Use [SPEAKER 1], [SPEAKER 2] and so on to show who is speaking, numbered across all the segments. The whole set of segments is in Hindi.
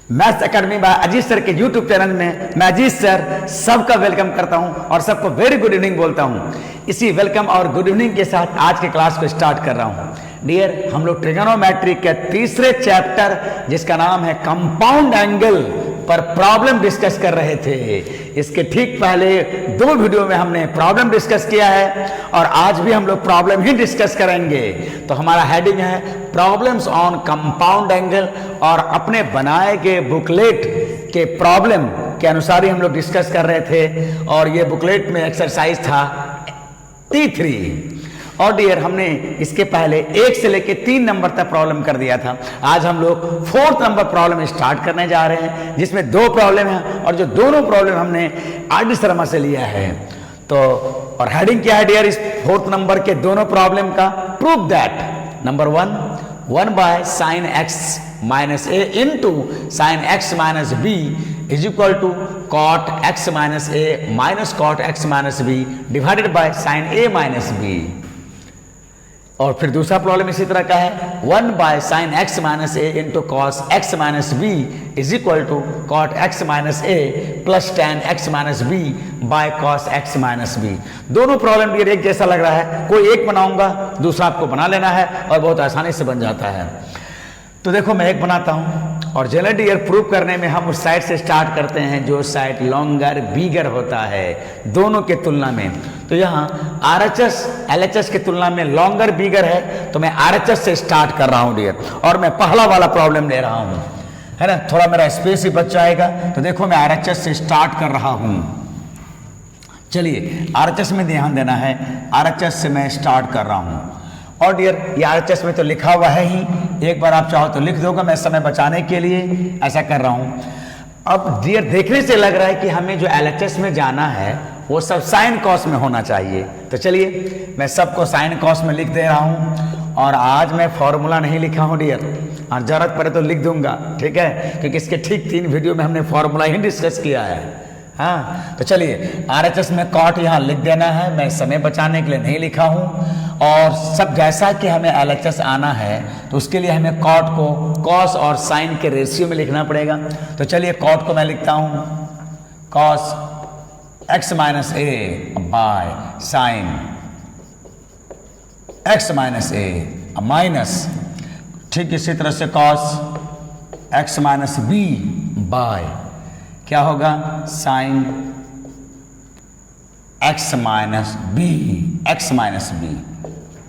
[SPEAKER 1] Maths academy by Ajit sir के यूट्यूब चैनल में मैं अजीत सर सबका वेलकम करता हूं और सबको वेरी गुड इवनिंग बोलता हूं। इसी वेलकम और गुड इवनिंग के साथ आज के क्लास को स्टार्ट कर रहा हूं। डियर, हम लोग ट्रिगोनोमेट्री के तीसरे चैप्टर जिसका नाम है कंपाउंड एंगल पर प्रॉब्लम डिस्कस कर रहे थे। इसके ठीक पहले दो वीडियो में हमने प्रॉब्लम डिस्कस किया है और आज भी हम लोग प्रॉब्लम ही डिस्कस करेंगे। तो हमारा हेडिंग है प्रॉब्लम्स ऑन कंपाउंड एंगल और अपने बनाए गए बुकलेट के प्रॉब्लम के अनुसार ही हम लोग डिस्कस कर रहे थे और ये बुकलेट में एक्सरसाइज था T3। और डियर, हमने इसके पहले 1 से लेकर 3 नंबर तक प्रॉब्लम कर दिया था। आज हम लोग 4th नंबर प्रॉब्लम स्टार्ट करने जा रहे हैं जिसमें 2 प्रॉब्लम हैं और जो दोनों प्रॉब्लम हमने आर.डी. शर्मा से लिया है। तो और हेडिंग क्या है डियर इस 4th नंबर के दोनों प्रॉब्लम का? Prove that number 1 by sine x minus a into sine x minus b is equal to cot x minus a minus cot x minus b divided by sine a minus b. और फिर दूसरा प्रॉब्लम इसी तरह का है 1 by sine x minus a into cos x minus b is equal to cot x minus a plus tan x minus b by cos x minus b. दोनों प्रॉब्लम भी एक जैसा लग रहा है, कोई एक बनाऊंगा दूसरा आपको बना लेना है और बहुत आसानी से बन जाता है। तो देखो मैं एक बनाता हूं और जनरली डियर प्रूव करने में हम उस साइड से स्टार्ट करते हैं जो साइड लॉन्गर बिगर होता है दोनों के तुलना में। तो यहाँ RHS LHS के तुलना में लॉन्गर बिगर है तो मैं RHS से स्टार्ट कर रहा हूँ डियर और मैं पहला वाला प्रॉब्लम ले रहा हूँ, है ना। थोड़ा मेरा स्पेस ही बच जाएगा। तो देखो मैं RHS से स्टार्ट कर रहा हूँ। चलिए RHS में ध्यान देना है, RHS से मैं स्टार्ट कर रहा हूँ। और डियर ये RHS में तो लिखा हुआ है ही, एक बार आप चाहो तो लिख दोगे, मैं समय बचाने के लिए ऐसा कर रहा हूं। अब डियर देखने से लग रहा है कि हमें जो LHS में जाना है वो सब साइन कॉस में होना चाहिए। तो चलिए मैं सबको साइन कॉस में लिख दे रहा हूं और आज मैं फॉर्मूला नहीं लिखा हूं डियर, और जरूरत पड़े तो लिख दूंगा, ठीक है, क्योंकि इसके ठीक 3 वीडियो में हमने फॉर्मूला ही डिस्कस किया है। हाँ तो चलिए RHS में कॉट यहाँ लिख देना है, मैं समय बचाने के लिए नहीं लिखा हूँ। और सब जैसा कि हमें LHS आना है तो उसके लिए हमें कॉट को कॉस और साइन के रेशियो में लिखना पड़ेगा। तो चलिए कॉट को मैं लिखता हूँ cos x minus a by sine x minus a minus, ठीक इसी तरह से cos x minus b by क्या होगा sine x minus b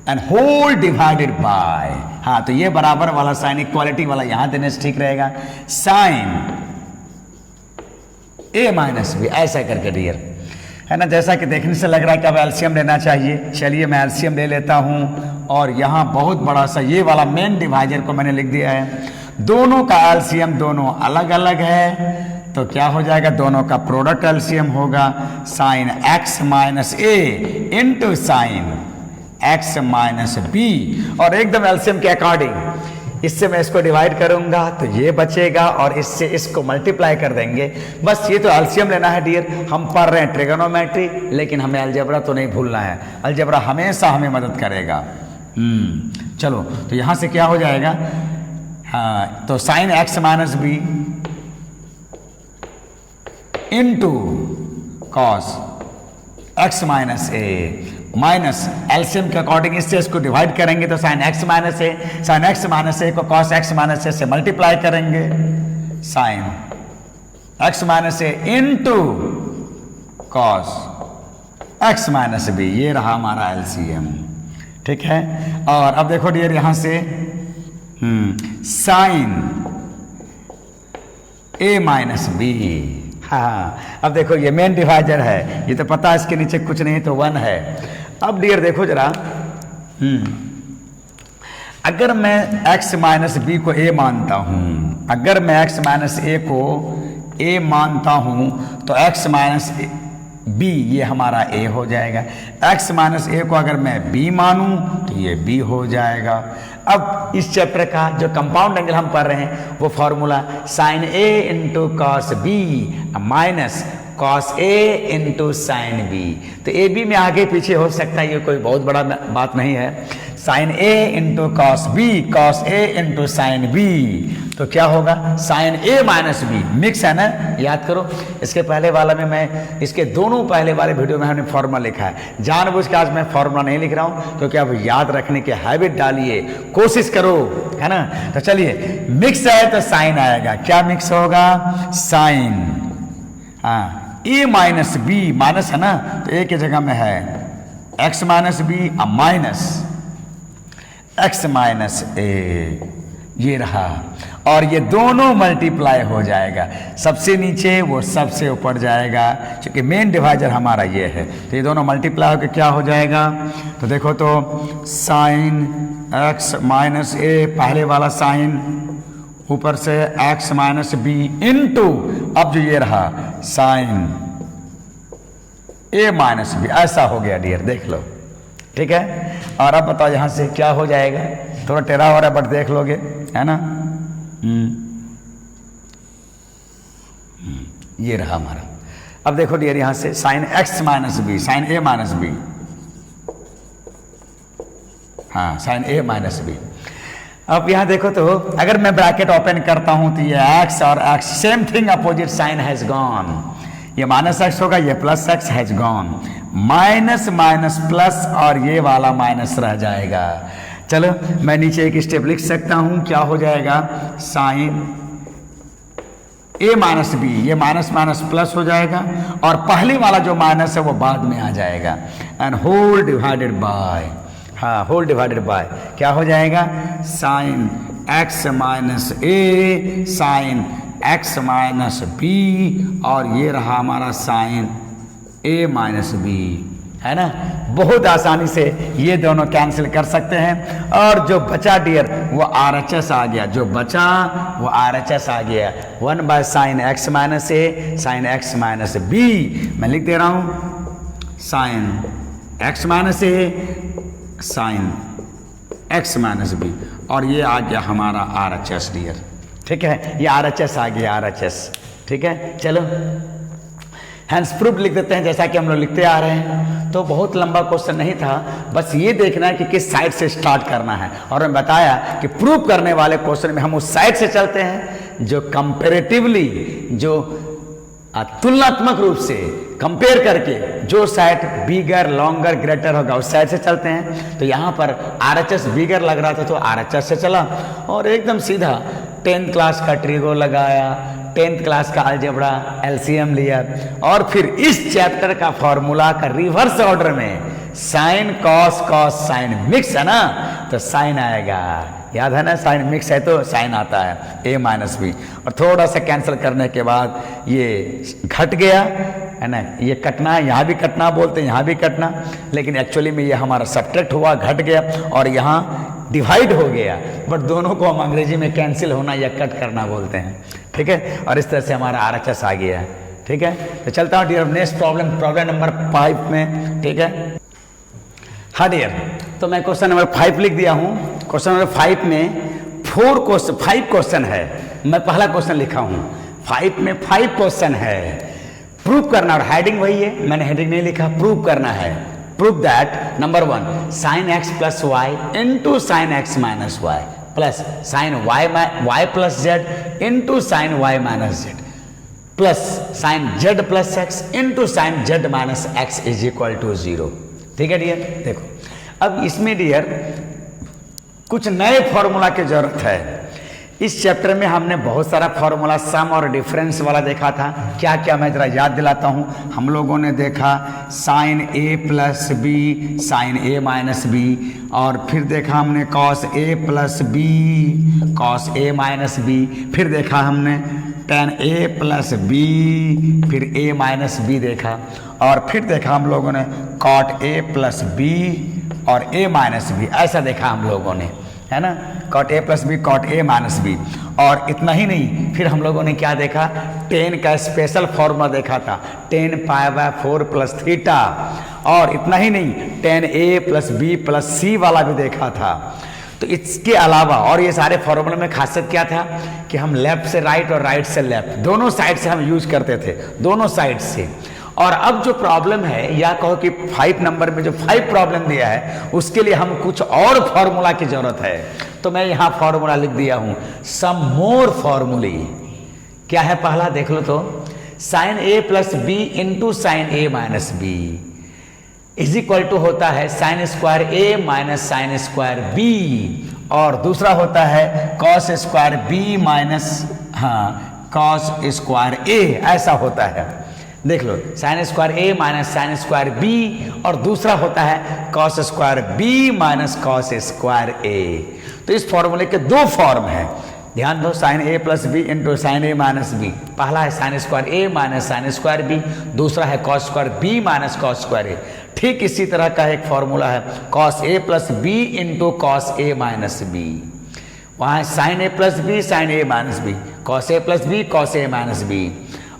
[SPEAKER 1] and whole divided by, हाँ तो ये बराबर वाला साइन इक्वालिटी वाला यहां देने से ठीक रहेगा, साइन ए माइनस बी, ऐसा करके डियर, है ना। जैसा कि देखने से लग रहा है कि अब एलसीएम लेना चाहिए। चलिए मैं एलसीएम ले लेता हूं और यहां बहुत बड़ा सा ये वाला मेन डिवाइजर को मैंने लिख दिया है। दोनों का एलसीएम दोनों अलग अलग है तो क्या हो जाएगा, दोनों का प्रोडक्ट एलसीएम होगा sine x minus a into sine x minus b. और एकदम एलसीएम के अकॉर्डिंग इससे मैं इसको डिवाइड करूंगा तो ये बचेगा और इससे इसको मल्टीप्लाई कर देंगे। बस ये तो एलसीएम लेना है डियर। हम पढ़ रहे हैं ट्रिगोनोमेट्री लेकिन हमें अलजेब्रा तो नहीं भूलना है, अलजेब्रा हमेशा हमें मदद करेगा। चलो तो यहां से क्या हो जाएगा, हाँ तो sine x minus b into cos x minus a minus LCM के अकॉर्डिंग इससे इसको डिवाइड करेंगे तो साइन एक्स माइनस ए को कॉस एक्स माइनस ए से मल्टीप्लाई करेंगे, sine x minus a into cos x minus b. ये रहा हमारा एलसीएम, ठीक है। और अब देखो डियर यहां से साइन ए माइनस बी, हाँ अब देखो ये मेन डिवाइजर है, ये तो पता है इसके नीचे कुछ नहीं तो 1 है। अब डियर देखो जरा, अगर मैं x माइनस बी को a मानता हूं, अगर मैं x माइनस ए को a मानता हूं तो x माइनस बी ये हमारा a हो जाएगा। x माइनस ए को अगर मैं b मानूं तो ये b हो जाएगा। अब इस चैप्टर का जो कंपाउंड एंगल हम पढ़ रहे हैं वो formula sine a into cos b minus cos a into sine b. तो ए बी में आगे पीछे हो सकता है, ये कोई बहुत बड़ा बात नहीं है। Sine a into cos B, cos a into sine b, तो क्या होगा sign a minus B, mix है ना, याद करो। इसके पहले वाला में मैं, इसके दोनों पहले वाले वीडियो में हमने फॉर्मूला लिखा है, जानबूझ के आज मैं फॉर्मूला नहीं लिख रहा हूं क्योंकि अब याद रखने की हैबिट डालिए, कोशिश करो, है ना। तो चलिए मिक्स है तो साइन आएगा, क्या मिक्स होगा, साइन, हाँ, ए माइनस बी, माइनस है ना तो ए की जगह में है एक्स माइनस बी, अब माइनस एक्स माइनस ए, ये रहा, और ये दोनों मल्टीप्लाई हो जाएगा, सबसे नीचे वो सबसे ऊपर जाएगा, क्योंकि मेन डिवाइजर हमारा ये है, तो ये दोनों मल्टीप्लाई होकर क्या हो जाएगा, तो देखो तो साइन एक्स माइनस ए, पहले वाला साइन, ऊपर से एक्स माइनस बी इंटू, अब जो ये रहा साइन ए माइनस बी, ऐसा हो गया डियर, देख लो, ठीक है। और अब बताओ यहां से क्या हो जाएगा, थोड़ा टेढ़ा हो रहा है बट देख लोगे, है ना। ये रहा हमारा। अब देखो डियर यहां से sine x minus b, sine a minus b, हाँ साइन ए माइनस बी। अब यहां देखो तो अगर मैं ब्रैकेट ओपन करता हूं तो ये एक्स और x same thing, opposite sign has gone, ये माइनस एक्स होगा, ये plus x has gone, minus minus plus, और ये वाला माइनस रह जाएगा। चलो मैं नीचे एक स्टेप लिख सकता हूं, क्या हो जाएगा, साइन ए माइनस बी, ये माइनस माइनस प्लस हो जाएगा, और पहले वाला जो माइनस है वो बाद में आ जाएगा, एंड होल डिवाइडेड बाय, हाँ होल डिवाइडेड बाय क्या हो जाएगा, sign x minus a, sine x minus b, और ये रहा हमारा साइन ए माइनस बी, है ना। बहुत आसानी से ये दोनों कैंसिल कर सकते हैं, और जो बचा डियर वो आर एच एस आ गया, जो बचा वो आर एच एस आ गया, 1 by sine x minus a, sine x minus b, मैं लिख दे रहा हूं sine x minus a, sine x minus b, और ये आ गया हमारा आर एच एस डियर, ठीक है, ये आर एच एस आ गया, आर एच एस, ठीक है। चलो हैंस प्रूफ लिख देते हैं जैसा कि हम लोग लिखते आ रहे हैं। तो बहुत लंबा क्वेश्चन नहीं था, बस ये देखना है कि किस साइड से स्टार्ट करना है, और मैं बताया कि प्रूफ करने वाले क्वेश्चन में हम उस साइड से चलते हैं जो कंपेरेटिवली, जो तुलनात्मक रूप से कंपेयर करके जो साइड बिगर लॉन्गर ग्रेटर होगा उस साइड से चलते हैं। तो यहाँ पर आरएचएस बिगर लग रहा था तो आरएचएस से चला, और एकदम सीधा 10th क्लास का ट्रिगो लगाया, 10th क्लास का अलजेब्रा एलसीएम लिया, और फिर इस चैप्टर का फॉर्मूला का रिवर्स ऑर्डर में sign cos cos sine mix है ना, तो साइन आएगा, याद है ना, साइन मिक्स है तो साइन आता है ए माइनस बी, और थोड़ा सा कैंसिल करने के बाद ये घट गया, है ना, ये कटना, यहाँ भी कटना बोलते हैं, यहाँ भी कटना, लेकिन एक्चुअली में ये हमारा सब्ट्रैक्ट हुआ, घट गया, और यहाँ डिवाइड हो गया, बट दोनों को हम अंग्रेजी में कैंसिल होना या कट करना बोलते हैं, ठीक है। और इस तरह से हमारा आरएचएस आ गया है, ठीक है। तो चलता हूँ dear next problem, problem number 5 में, ठीक है। हाँ डियर, तो मैं क्वेश्चन नंबर 5 लिख दिया हूँ। क्वेश्चन नंबर 5 में 5 क्वेश्चन है, मैं पहला क्वेश्चन लिखा हूँ, 5 में 5 क्वेश्चन है, प्रूव करना, और हेडिंग वही है, मैंने हेडिंग नहीं लिखा, प्रूव करना है। Prove that number 1 sine x plus y into sine x minus y plus sine y plus z into sine y minus z plus sine z plus x into sine z minus x is equal to 0, ठीक है डियर। देखो अब इसमें डियर कुछ नए फॉर्मूला की जरूरत है। इस चैप्टर में हमने बहुत सारा फॉर्मूला सम और डिफरेंस वाला देखा था, क्या क्या मैं जरा याद दिलाता हूँ। हम लोगों ने देखा sign a plus b sine a minus b, और फिर देखा हमने cos a plus b cos a minus B, फिर देखा हमने टेन ए प्लस बी फिर ए माइनस बी देखा, और फिर देखा हम लोगों ने कॉट ए प्लस बी और ए माइनस बी, ऐसा देखा हम लोगों ने, है ना, cot a plus b cot a minus b. और इतना ही नहीं, फिर हम लोगों ने क्या देखा, टेन का स्पेशल फॉर्मूला देखा था, 10 पाई बाय 4 प्लस थीटा, और इतना ही नहीं, 10 ए प्लस बी प्लस सी वाला भी देखा था। तो इसके अलावा और ये सारे फॉर्मूले में खासियत क्या था कि हम लेफ्ट से राइट और राइट से लेफ्ट दोनों साइड से हम यूज करते थे, दोनों साइड से। और अब जो प्रॉब्लम है, या कहो कि 5 नंबर में जो 5 प्रॉब्लम दिया है, उसके लिए हम कुछ और फॉर्मूला की जरूरत है। तो मैं यहां फॉर्मूला लिख दिया हूं, सम मोर फॉर्मूले। क्या है पहला, देख लो तो, sine a plus b into sine a minus b is equal to होता है sine square a minus sine square b, और दूसरा होता है cos square b minus cos square a, ऐसा होता है। देख लो, sine square a minus sine square b, और दूसरा होता है cos square b minus cos square a. तो इस फॉर्मूले के 2 फॉर्म हैं, ध्यान दो, sine a plus b into sine a minus b. पहला है sine square a minus sine square b, दूसरा है cos square b minus cos square a. ठीक इसी तरह का एक फॉर्मूला है cos a plus b into cos a minus b. वहाँ है sine a plus b sine a minus b, cos a plus b cos a minus b,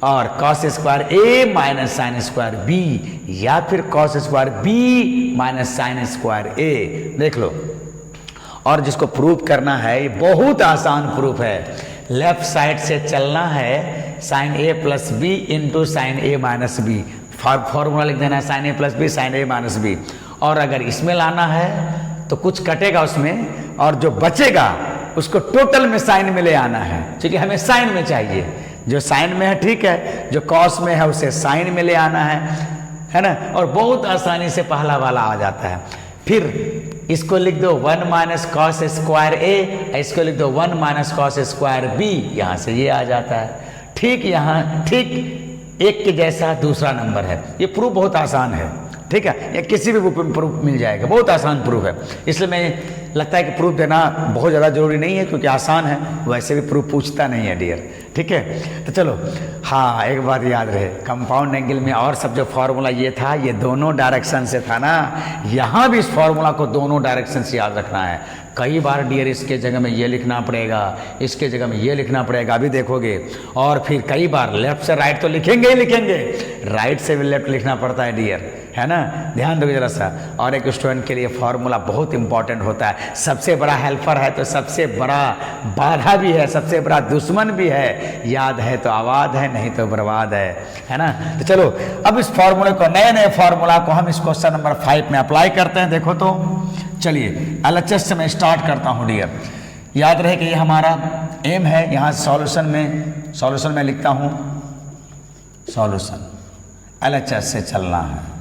[SPEAKER 1] और cos square a minus sine square b, या फिर cos square b minus sine square a. देख लो, और जिसको प्रूफ करना है, ये बहुत आसान प्रूफ है। लेफ्ट साइड से चलना है, sine a plus b into sine a minus B, formula लिख देना है sine a plus b sine a minus b. और अगर इसमें लाना है तो कुछ कटेगा उसमें, और जो बचेगा उसको टोटल में साइन में ले आना है, क्योंकि हमें साइन में चाहिए। जो साइन में है ठीक है, जो कॉस में है उसे साइन में ले आना है ना। और बहुत आसानी से पहला वाला आ जाता है। फिर इसको लिख दो 1 माइनस कॉस स्क्वायर ए, इसको लिख दो 1 माइनस कॉस स्क्वायर बी, यहां से ये आ जाता है। ठीक यहाँ ठीक एक के जैसा दूसरा नंबर है। ये प्रूफ बहुत आसान है, ठीक है, ये किसी भी बुक में प्रूफ मिल जाएगा, बहुत आसान प्रूफ है। इसलिए मैं लगता है कि प्रूफ देना बहुत ज़्यादा जरूरी नहीं है, क्योंकि आसान है, वैसे भी प्रूफ पूछता नहीं है डियर, ठीक है। तो चलो, हाँ एक बात याद रहे, कंपाउंड एंगल में और सब जो फॉर्मूला ये था, ये दोनों डायरेक्शन से था ना, यहाँ भी इस फॉर्मूला को दोनों डायरेक्शन से याद रखना है। कई बार डियर इसके जगह में ये लिखना पड़ेगा, इसके जगह में ये लिखना पड़ेगा, अभी देखोगे। और फिर कई बार लेफ्ट से राइट तो लिखेंगे ही लिखेंगे, राइट से भी लेफ्ट लिखना पड़ता है डियर, है ना, ध्यान दो जरा सा। और एक स्टूडेंट के लिए फॉर्मूला बहुत इंपॉर्टेंट होता है, सबसे बड़ा हेल्पर है तो सबसे बड़ा बाधा भी है, सबसे बड़ा दुश्मन भी है। याद है तो आबाद है, नहीं तो बर्बाद है ना। तो चलो अब इस फॉर्मूले को, नए नए फॉर्मूला को हम इस क्वेश्चन नंबर 5 में अप्लाई करते हैं। देखो तो, चलिए LHS से मैं स्टार्ट करता हूँ डियर। याद रहे कि ये हमारा एम है। यहाँ सॉल्यूशन में लिखता हूँ सॉल्यूशन, LHS से चलना है।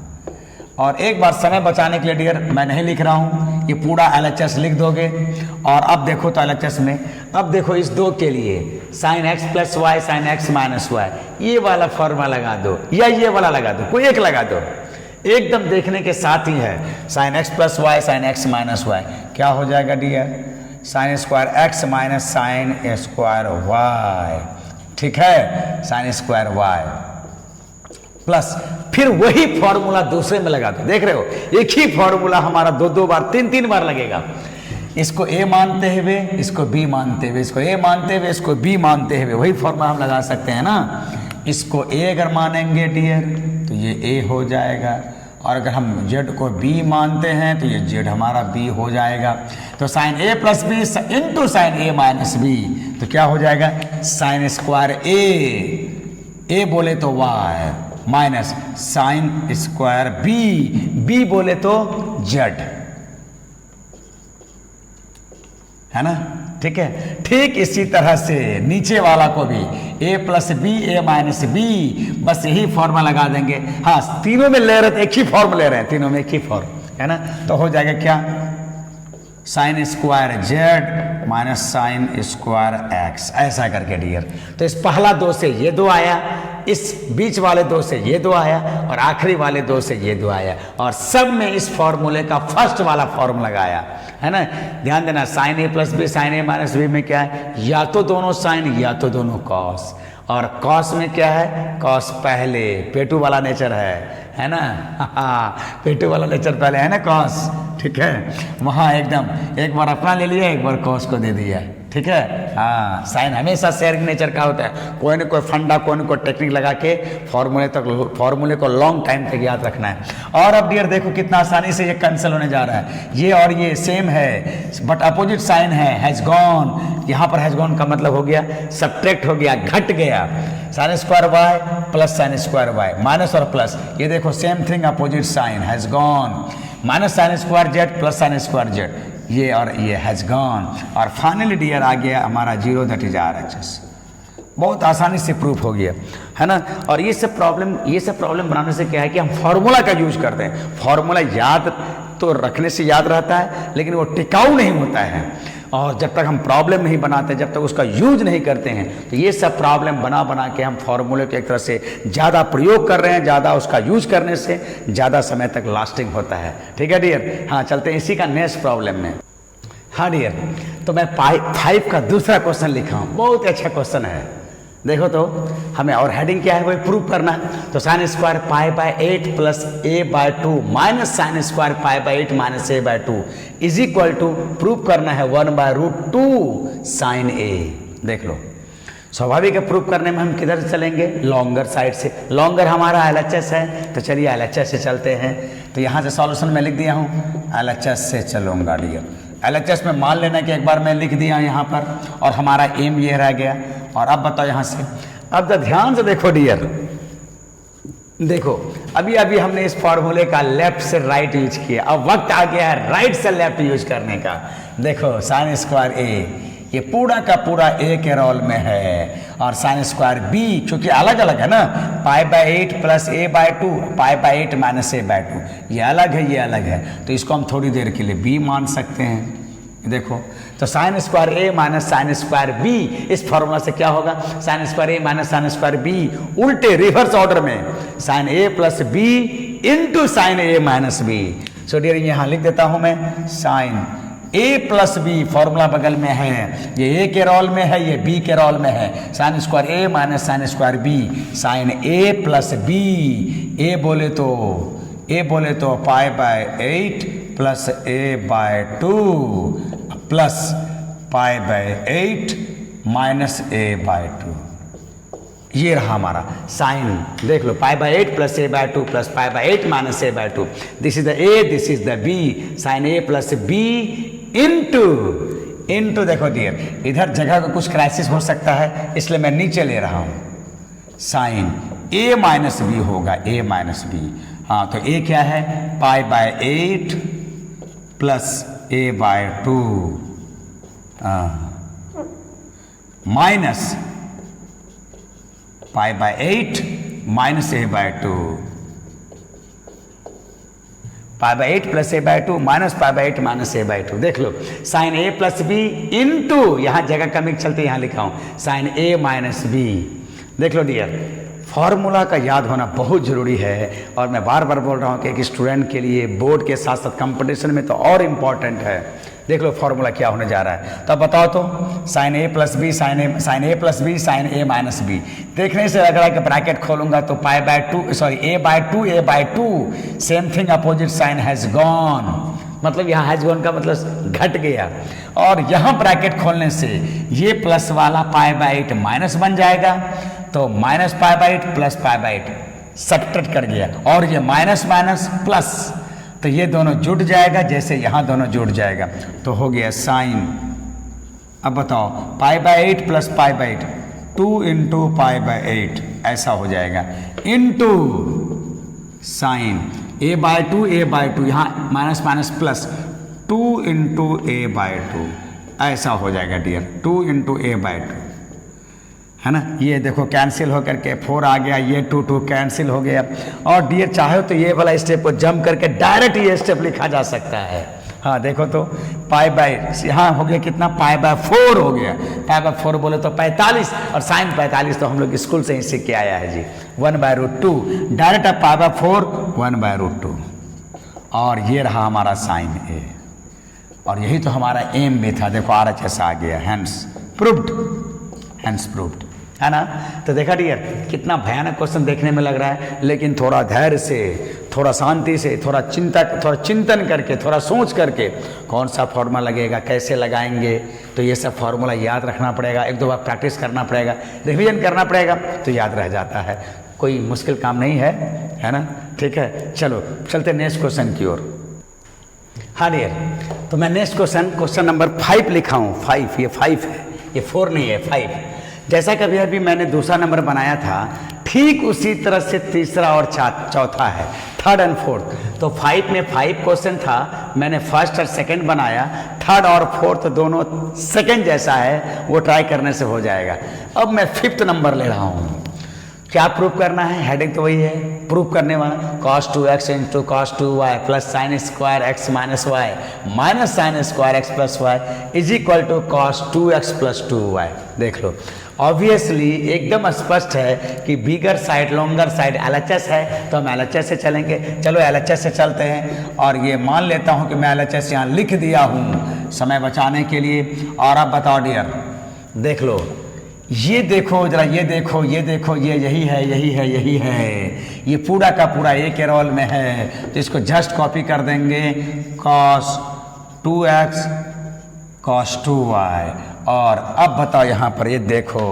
[SPEAKER 1] और एक बार समय बचाने के लिए डियर मैं नहीं लिख रहा हूँ, ये पूरा LHS लिख दोगे। और अब देखो तो LHS में, अब देखो इस 2 के लिए sine x plus y sine x minus y, ये वाला फॉर्मूला लगा दो, या ये वाला लगा दो, कोई एक लगा दो, एकदम देखने के साथ ही है। Sine x plus y sine x minus y क्या हो जाएगा dear, sine square x minus sine square y, ठीक है, साइन स्क्वायर वाई प्लस फिर वही फॉर्मूला दूसरे में लगा दो। देख रहे हो, एक ही फॉर्मूला हमारा 2 बार 3 बार लगेगा। इसको ए मानते हुए, इसको बी मानते हुए, इसको ए मानते हुए, इसको बी मानते हुए, वही फॉर्मूला हम लगा सकते हैं ना। इसको ए अगर मानेंगे डियर तो ये ए हो जाएगा, और अगर हम जेड को बी मानते हैं तो ये जेड हमारा बी हो जाएगा। तो sine a plus b into sine a minus b, तो क्या हो जाएगा, साइन स्क्वायर ए बोले तो y minus sine square b बोले तो जेड, है ना, ठीक है। ठीक इसी तरह से नीचे वाला को भी a plus b a minus b, बस यही फॉर्मूला लगा देंगे। हाँ, तीनों में ले रहे, एक ही फॉर्म ले रहे हैं, तीनों में एक ही फॉर्म, है ना। तो हो जाएगा क्या, sign square Z minus sine square x, ऐसा करके डियर। तो इस पहला 2 से ये 2 आया, इस बीच वाले 2 से ये 2 आया, और आखिरी वाले 2 से ये 2 आया, और सब में इस फॉर्मूले का फर्स्ट वाला फॉर्म लगाया, है ना। ध्यान देना, sign a plus b sine a minus B में क्या है, या तो दोनों साइन या तो दोनों कॉस, और कॉस में क्या है, कॉस पहले, पेटू वाला नेचर है ना। पेटू वाला नेचर पहले है ना कॉस, ठीक है। वहाँ एकदम एक बार अपना ले लिया, एक बार कॉस को दे दिया, ठीक है। हाँ, साइन हमेशा शेयरिंग नेचर का होता है, कोई ना कोई फंडा, कोई ना कोई टेक्निक लगा के फॉर्मूले को लॉन्ग टाइम तक याद रखना है। और अब डियर देखो कितना आसानी से ये कैंसिल होने जा रहा है, ये और ये सेम है बट अपोजिट साइन है, हैज गॉन। यहाँ पर हैज गॉन का मतलब हो गया सब्ट्रैक्ट हो गया, घट गया। Sine square y plus sine square y, minus और प्लस, ये देखो same thing, opposite sign has gone, minus sine square z plus sine square z, ये और ये हैज गॉन, और फाइनली डियर आ गया हमारा जीरो, दैट इज RHS। बहुत आसानी से प्रूफ हो गया है ना। और ये सब प्रॉब्लम बनाने से क्या है कि हम फॉर्मूला का यूज करते हैं। फॉर्मूला याद तो रखने से याद रहता है, लेकिन वो टिकाऊ नहीं होता है, और जब तक हम प्रॉब्लम नहीं बनाते, जब तक उसका यूज नहीं करते हैं, तो ये सब प्रॉब्लम बना बना के हम फॉर्मूले को एक तरह से ज़्यादा प्रयोग कर रहे हैं, ज़्यादा उसका यूज करने से ज़्यादा समय तक लास्टिंग होता है। ठीक है डियर, हाँ चलते हैं इसी का नेक्स्ट प्रॉब्लम में। हाँ डियर, तो मैं 5 का दूसरा क्वेश्चन लिखा हूँ, बहुत अच्छा क्वेश्चन है। देखो तो हमें, और हेडिंग क्या है, वही प्रूव करना। तो sine square pi by 8 plus a by 2 minus sine square pi by 8 minus a by 2 is equal to, prove करना है 1/√2 साइन a। देख लो, स्वाभाविक है प्रूव करने में हम किधर से चलेंगे, लॉन्गर साइड से। लॉन्गर हमारा LHS है, तो चलिए LHS से चलते हैं। तो यहाँ से सॉल्यूशन में लिख दिया हूँ, LHS से चलूँगा डियर। LHS में मान लेना कि एक बार मैं लिख दिया यहाँ पर, और हमारा एम ये रह गया। और अब बताओ यहाँ से, अब तो ध्यान से देखो डियर, देखो अभी अभी हमने इस फॉर्मूले का लेफ्ट से राइट यूज किया, अब वक्त आ गया है राइट से लेफ्ट यूज करने का। देखो साइन स्क्वायर a, ये पूरा का पूरा a के रोल में है, और साइन स्क्वायर b चूंकि अलग अलग है ना, pi by 8 plus a by 2, pi by 8 minus a by 2, ये अलग है, ये अलग है, तो इसको हम थोड़ी देर के लिए b मान सकते हैं। देखो तो sine square a minus sine square b, इस फॉर्मूला से क्या होगा, sine square a minus sine square b, उल्टे रिवर्स ऑर्डर में, sine a plus b into sine a minus b। So dear यहाँ लिख देता हूं मैं, sine a plus b, formula बगल में है, ये a के रोल में है, ये b के रोल में है, sine square a minus sine square b, sine a plus b, a बोले तो pi by 8 plus a by 2 plus pi by 8 minus a by 2। ये रहा हमारा साइन, देख लो, pi by 8 plus a by 2 plus pi by 8 minus a by 2। This is the a, this is the b, sine a plus b into देखो डियर, इधर जगह का कुछ क्राइसिस हो सकता है, इसलिए मैं नीचे ले रहा हूं, साइन a माइनस b होगा, a माइनस b। हाँ तो a क्या है, pi by 8 plus a by 2 minus pi by 8 minus a by 2, pi by 8 plus a by 2 minus pi by 8 minus a by 2। देख लो, sine a plus b into, यहाँ जगह कमी चलते यहाँ लिखा हूँ, साइन a माइनस b। देख लो डियर, फॉर्मूला का याद होना बहुत ज़रूरी है, और मैं बार बार बोल रहा हूँ कि एक स्टूडेंट के लिए बोर्ड के साथ साथ कंपटीशन में तो और इम्पॉर्टेंट है। देख लो फॉर्मूला क्या होने जा रहा है, तो अब बताओ तो, sine a plus b, sine a plus b, sine a minus b. देखने से लग रहा है कि ब्रैकेट खोलूंगा तो pi by 2, sorry a by 2, a by 2, same thing, opposite sign has gone, मतलब यहाँ हैज गॉन का मतलब घट गया, और यहाँ ब्रैकेट खोलने से ये प्लस वाला पाई बाय 8 माइनस बन जाएगा, तो minus pi by 8 plus pi by 8 subtract कर गया, और ये माइनस माइनस प्लस, तो ये दोनों जुड़ जाएगा, जैसे यहाँ दोनों जुड़ जाएगा, तो हो गया साइन। अब बताओ, pi by 8 plus pi by 8, 2 into pi by 8 ऐसा हो जाएगा, into sine a by 2, a by 2, यहाँ minus minus plus 2 into a by 2 ऐसा हो जाएगा डियर, 2 इंटू a बाय 2, है ना। ये देखो कैंसिल होकर के 4 आ गया, ये 2 2 कैंसिल हो गया, और डियर चाहे तो ये वाला स्टेप को जंप करके डायरेक्ट ये स्टेप लिखा जा सकता है। हाँ देखो तो, पाई बाय, यहाँ हो गया कितना, पाई बाय 4 हो गया, पाई बाय 4 बोले तो 45, और साइन 45 तो हम लोग स्कूल से ही सीख के आया है जी, 1/√2, डायरेक्ट अब पाई बाय 4 1/√2, और ये रहा हमारा साइन a, और यही तो हमारा एम भी था। देखो RHS आ गया, हैंस प्रूव्ड, हैंस प्रूव्ड, है ना। तो देखा डियर, कितना भयानक क्वेश्चन देखने में लग रहा है, लेकिन थोड़ा धैर्य से, थोड़ा शांति से, थोड़ा चिंतन करके, थोड़ा सोच करके, कौन सा फॉर्मूला लगेगा, कैसे लगाएंगे, तो ये सब फॉर्मूला याद रखना पड़ेगा, 1-2 बार प्रैक्टिस करना पड़ेगा, रिवीजन करना पड़ेगा, तो याद रह जाता है। कोई मुश्किल काम नहीं है ना। ठीक है, चलो चलते नेक्स्ट क्वेश्चन की ओर। हाँ डियर, तो मैं नेक्स्ट क्वेश्चन नंबर 5 लिखा हूँ, 5, ये 5 है, ये 4 नहीं है, 5। जैसा कभी अभी मैंने दूसरा नंबर बनाया था, ठीक उसी तरह से तीसरा और चौथा है, थर्ड एंड फोर्थ। तो 5 में 5 क्वेश्चन था, मैंने फर्स्ट और सेकंड बनाया, थर्ड और फोर्थ दोनों सेकंड जैसा है, वो ट्राई करने से हो जाएगा। अब मैं 5th नंबर ले रहा हूँ। क्या प्रूफ करना है? हेडिंग तो वही है, प्रूफ करने वाला cos 2x into cos 2y plus sine square x minus y minus sine square x plus y is equal to cos 2x plus 2y। देख लो, ऑब्वियसली एकदम स्पष्ट है कि bigger side longer side LHS है, तो हम LHS से चलेंगे। चलो LHS से चलते हैं, और ये मान लेता हूँ कि मैं LHS यहाँ लिख दिया हूँ समय बचाने के लिए। और अब बताओ डियर, देख लो, ये देखो जरा, ये देखो, ये देखो, ये यही है, यही है, यही है, ये पूरा का पूरा एक के रोल में है, तो इसको जस्ट कॉपी कर देंगे, cos 2x cos 2y। और अब बताओ यहाँ पर, ये देखो,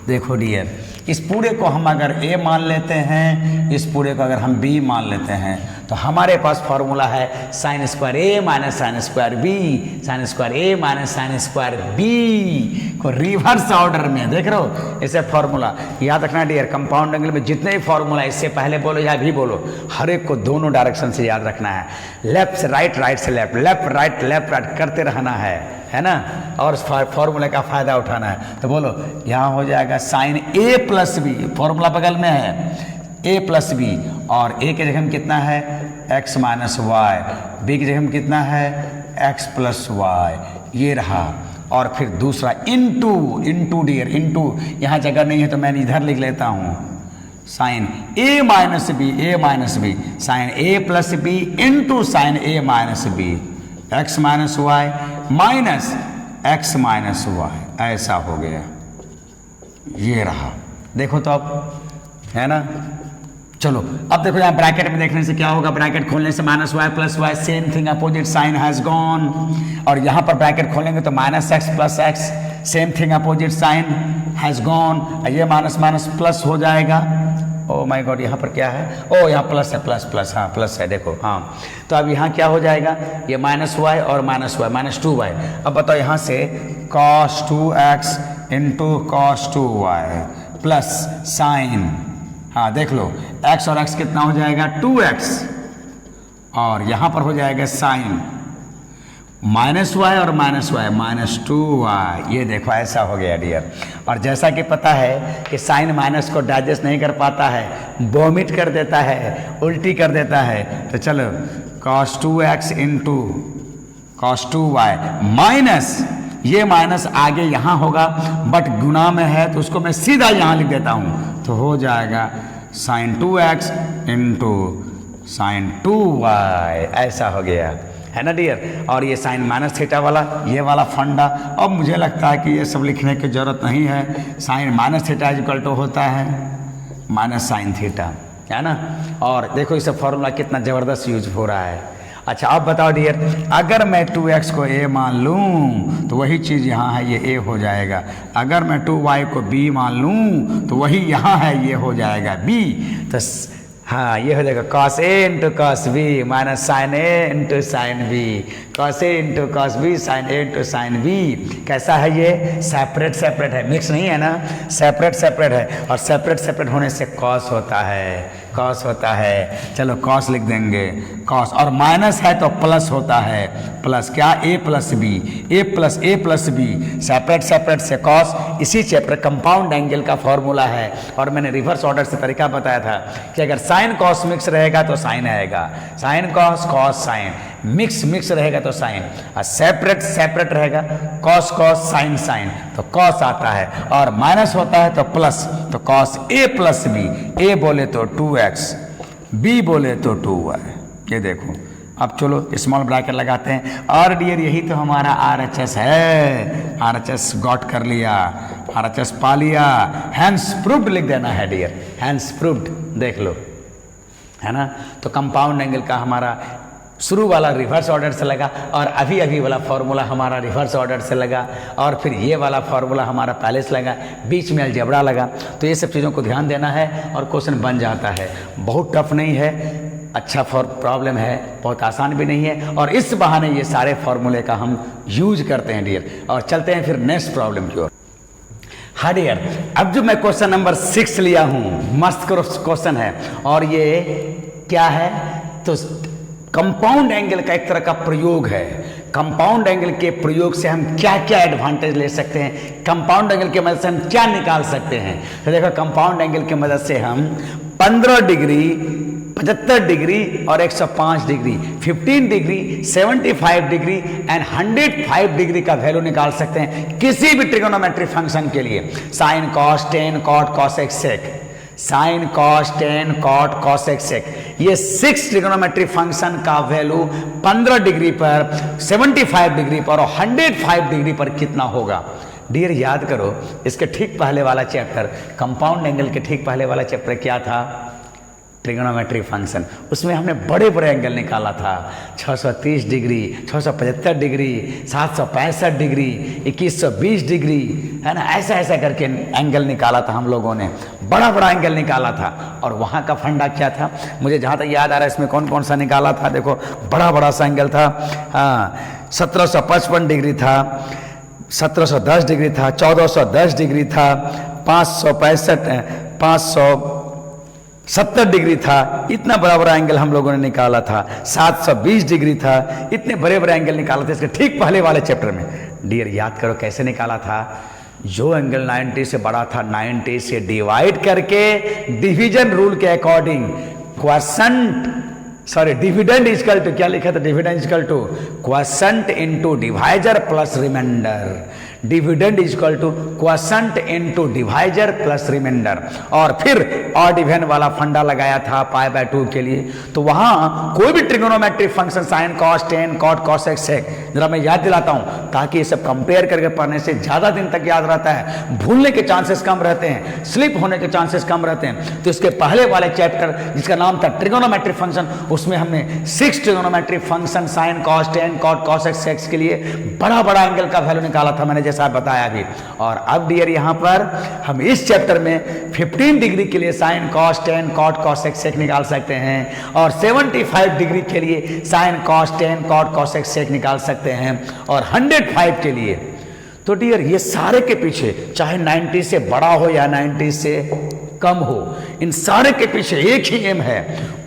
[SPEAKER 1] देखो डियर, इस पूरे को हम अगर a मान लेते हैं, इस पूरे को अगर हम b मान लेते हैं, तो हमारे पास फॉर्मूला है sine square a minus sine square b, sign square a minus sine square b को रिवर्स ऑर्डर में। देख रहे हो, इसे फॉर्मूला याद रखना डियर। कंपाउंड एंगल में जितने भी फॉर्मूला, इससे पहले बोलो या भी बोलो, हर एक को दोनों डायरेक्शन से याद रखना है। लेफ्ट से राइट, राइट से लेफ्ट, लेफ्ट राइट करते रहना है ना, और फॉर्मूले का फायदा उठाना है। तो बोलो, यहाँ हो जाएगा sine a plus b, formula बगल में है a प्लस बी, और a के जगह में कितना है x माइनस वाई, b की जगह में कितना है x प्लस वाई, ये रहा। और फिर दूसरा इंटू डियर, इंटू यहाँ जगह नहीं है तो मैं इधर लिख लेता हूँ, sine a minus b, sine a plus b into sine a minus b, x minus y minus x minus y, ऐसा हो गया, ये रहा। देखो तो अब, है ना। चलो अब देखो, यहाँ ब्रैकेट में देखने से क्या होगा, ब्रैकेट खोलने से minus y plus y, same thing, opposite sign has gone. और यहाँ पर ब्रैकेट खोलेंगे तो minus x plus x, same thing, opposite sign has gone. ये माइनस माइनस प्लस हो जाएगा। ओ माय गॉड, यहाँ पर क्या है? ओ यहाँ प्लस है, प्लस प्लस, हाँ प्लस है, देखो हाँ। तो अब यहाँ क्या हो जाएगा, ये माइनस वाई और माइनस वाई, माइनस 2y। अब बताओ यहाँ से cos 2x into cos 2y plus sign, हाँ देख लो, x और x कितना हो जाएगा 2x, और यहाँ पर हो जाएगा साइन माइनस वाई और माइनस वाई माइनस 2y। ये देखो ऐसा हो गया डियर। और जैसा कि पता है कि साइन माइनस को डाइजेस्ट नहीं कर पाता है, वोमिट कर देता है, उल्टी कर देता है। तो चलो cos 2x into cos 2y minus, ये माइनस आगे यहाँ होगा बट गुना में है तो उसको मैं सीधा यहाँ लिख देता हूँ, तो हो जाएगा sign 2x into sine 2y, ऐसा हो गया, है ना डियर। और ये साइन माइनस थीटा वाला, ये वाला फंडा, अब मुझे लगता है कि ये सब लिखने की जरूरत नहीं है। Sine minus theta equal to होता है माइनस साइन थीटा, है ना। और देखो इसे फॉर्मूला कितना ज़बरदस्त यूज हो रहा है। अच्छा अब बताओ डियर, अगर मैं 2x को a मान लूँ तो वही चीज़ यहाँ है, ये a हो जाएगा। अगर मैं 2y को b मान लूँ तो वही यहाँ है, ये हो जाएगा b। तो हाँ ये हो जाएगा cos a into cos b minus sine a into sine b, cos a into cos b sine a into sine b। कैसा है ये? सेपरेट सेपरेट है, मिक्स नहीं है ना, सेपरेट सेपरेट है। और सेपरेट सेपरेट होने से cos होता है, cos होता है। चलो cos लिख देंगे, cos, और माइनस है तो प्लस होता है, प्लस क्या a plus b, a plus b, separate separate से cos। इसी चैप्टर कंपाउंड एंगल का फॉर्मूला है। और मैंने रिवर्स ऑर्डर से तरीका बताया था कि अगर साइन कॉस मिक्स रहेगा तो साइन आएगा, sine cos cos sine, mix रहेगा तो साइन, और सेपरेट सेपरेट रहेगा, कॉस कॉस साइन साइन तो कॉस आता है, और माइनस होता है तो प्लस, तो cos a plus b, a बोले तो 2x, b बोले तो 2y। ये देखो, अब चलो स्मॉल ब्रैकेट लगाते हैं। और डियर यही तो हमारा RHS है, RHS गॉट कर लिया, RHS पा लिया, हैंस प्रूव्ड लिख देना है डियर, हैंस प्रूव्ड, देख लो, है ना। तो कंपाउंड एंगल का हमारा शुरू वाला रिवर्स ऑर्डर से लगा, और अभी अभी वाला फॉर्मूला हमारा रिवर्स ऑर्डर से लगा, और फिर ये वाला फॉर्मूला हमारा पहले से लगा, बीच में अलजेब्रा लगा। तो ये सब चीज़ों को ध्यान देना है और क्वेश्चन बन जाता है। बहुत टफ नहीं है, अच्छा प्रॉब्लम है, बहुत आसान भी नहीं है, और इस बहाने ये सारे फॉर्मूले का हम यूज करते हैं डियर। और चलते हैं फिर नेक्स्ट प्रॉब्लम की ओर। हाँ डियर, अब जो मैं क्वेश्चन नंबर 6 लिया हूं, मस्त क्वेश्चन है और ये क्या है तो कंपाउंड एंगल का एक तरह का प्रयोग है। कंपाउंड एंगल के प्रयोग से हम क्या क्या एडवांटेज ले सकते हैं, कंपाउंड एंगल की मदद से हम क्या निकाल सकते हैं। तो देखो कंपाउंड एंगल की मदद से हम 15 डिग्री, 75 डिग्री और 105 degree, 15 degree, 75 degree and 105 degree का वैल्यू निकाल सकते हैं किसी भी ट्रिगोनोमेट्री फंक्शन के लिए। Sine cos tan cot cosec sec, sine cos tan cot cosec sec, ये 6 ट्रिगोनोमेट्री फंक्शन का वैल्यू 15 डिग्री पर, 75 डिग्री पर और 105 डिग्री पर कितना होगा। डियर याद करो, इसके ठीक पहले वाला चैप्टर, कंपाउंड एंगल के ठीक पहले वाला चैप्टर क्या था, ट्रिगोनोमेट्री फंक्शन। उसमें हमने बड़े बड़े एंगल निकाला था, 630 डिग्री, 675 डिग्री, 765 डिग्री, 2120 डिग्री, है ना, ऐसा ऐसा करके एंगल निकाला था हम लोगों ने, बड़ा बड़ा एंगल निकाला था। और वहाँ का फंडा क्या था, मुझे जहाँ तक याद आ रहा है इसमें कौन कौन सा निकाला था, देखो बड़ा बड़ा सा एंगल था। हाँ, 1755 डिग्री था, 1710 डिग्री था, 1410 डिग्री था, 570 डिग्री था, इतना बड़ा बड़ा एंगल हम लोगों ने निकाला था। 720 डिग्री था, इतने बड़े बड़े एंगल निकाला था इसके ठीक पहले वाले चैप्टर में। डियर याद करो कैसे निकाला था, जो एंगल 90 से बड़ा था 90 से डिवाइड करके डिवीजन रूल के अकॉर्डिंग डिविडेंड इजकल टू क्या लिखा था, dividend is equal to quotient into divisor plus remainder, dividend is equal to quotient into divisor plus remainder. और फिर ऑड इवन वाला फंडा लगाया था π/2 के लिए। तो वहां कोई भी trigonometric function sine cos tan cot cosec sec, जरा मैं याद दिलाता हूं ताकि ये सब कंपेयर करके पढ़ने से ज्यादा दिन तक याद रहता है, भूलने के चांसेस कम रहते हैं, स्लिप होने के चांसेस कम रहते हैं। तो इसके पहले वाले चैप्टर जिसका नाम था ट्रिगोनोमेट्रिक फंक्शन, उसमें हमने 6 trigonometric function sine cos tan cot cosec sec के लिए बड़ा बड़ा एंगल का वैल्यू निकाला था, मैंने जैसा बताया भी। और अब डियर यहां पर हम इस चैप्टर में 15 डिग्री के लिए sine cos tan cot cosec sec निकाल सकते हैं और 75 डिग्री के लिए sine cos tan cot cosec sec निकाल सकते हैं और 105 के लिए। तो डियर ये सारे के पीछे चाहे 90 से बड़ा हो या 90 से कम हो, इन सारे के पीछे एक ही एम है,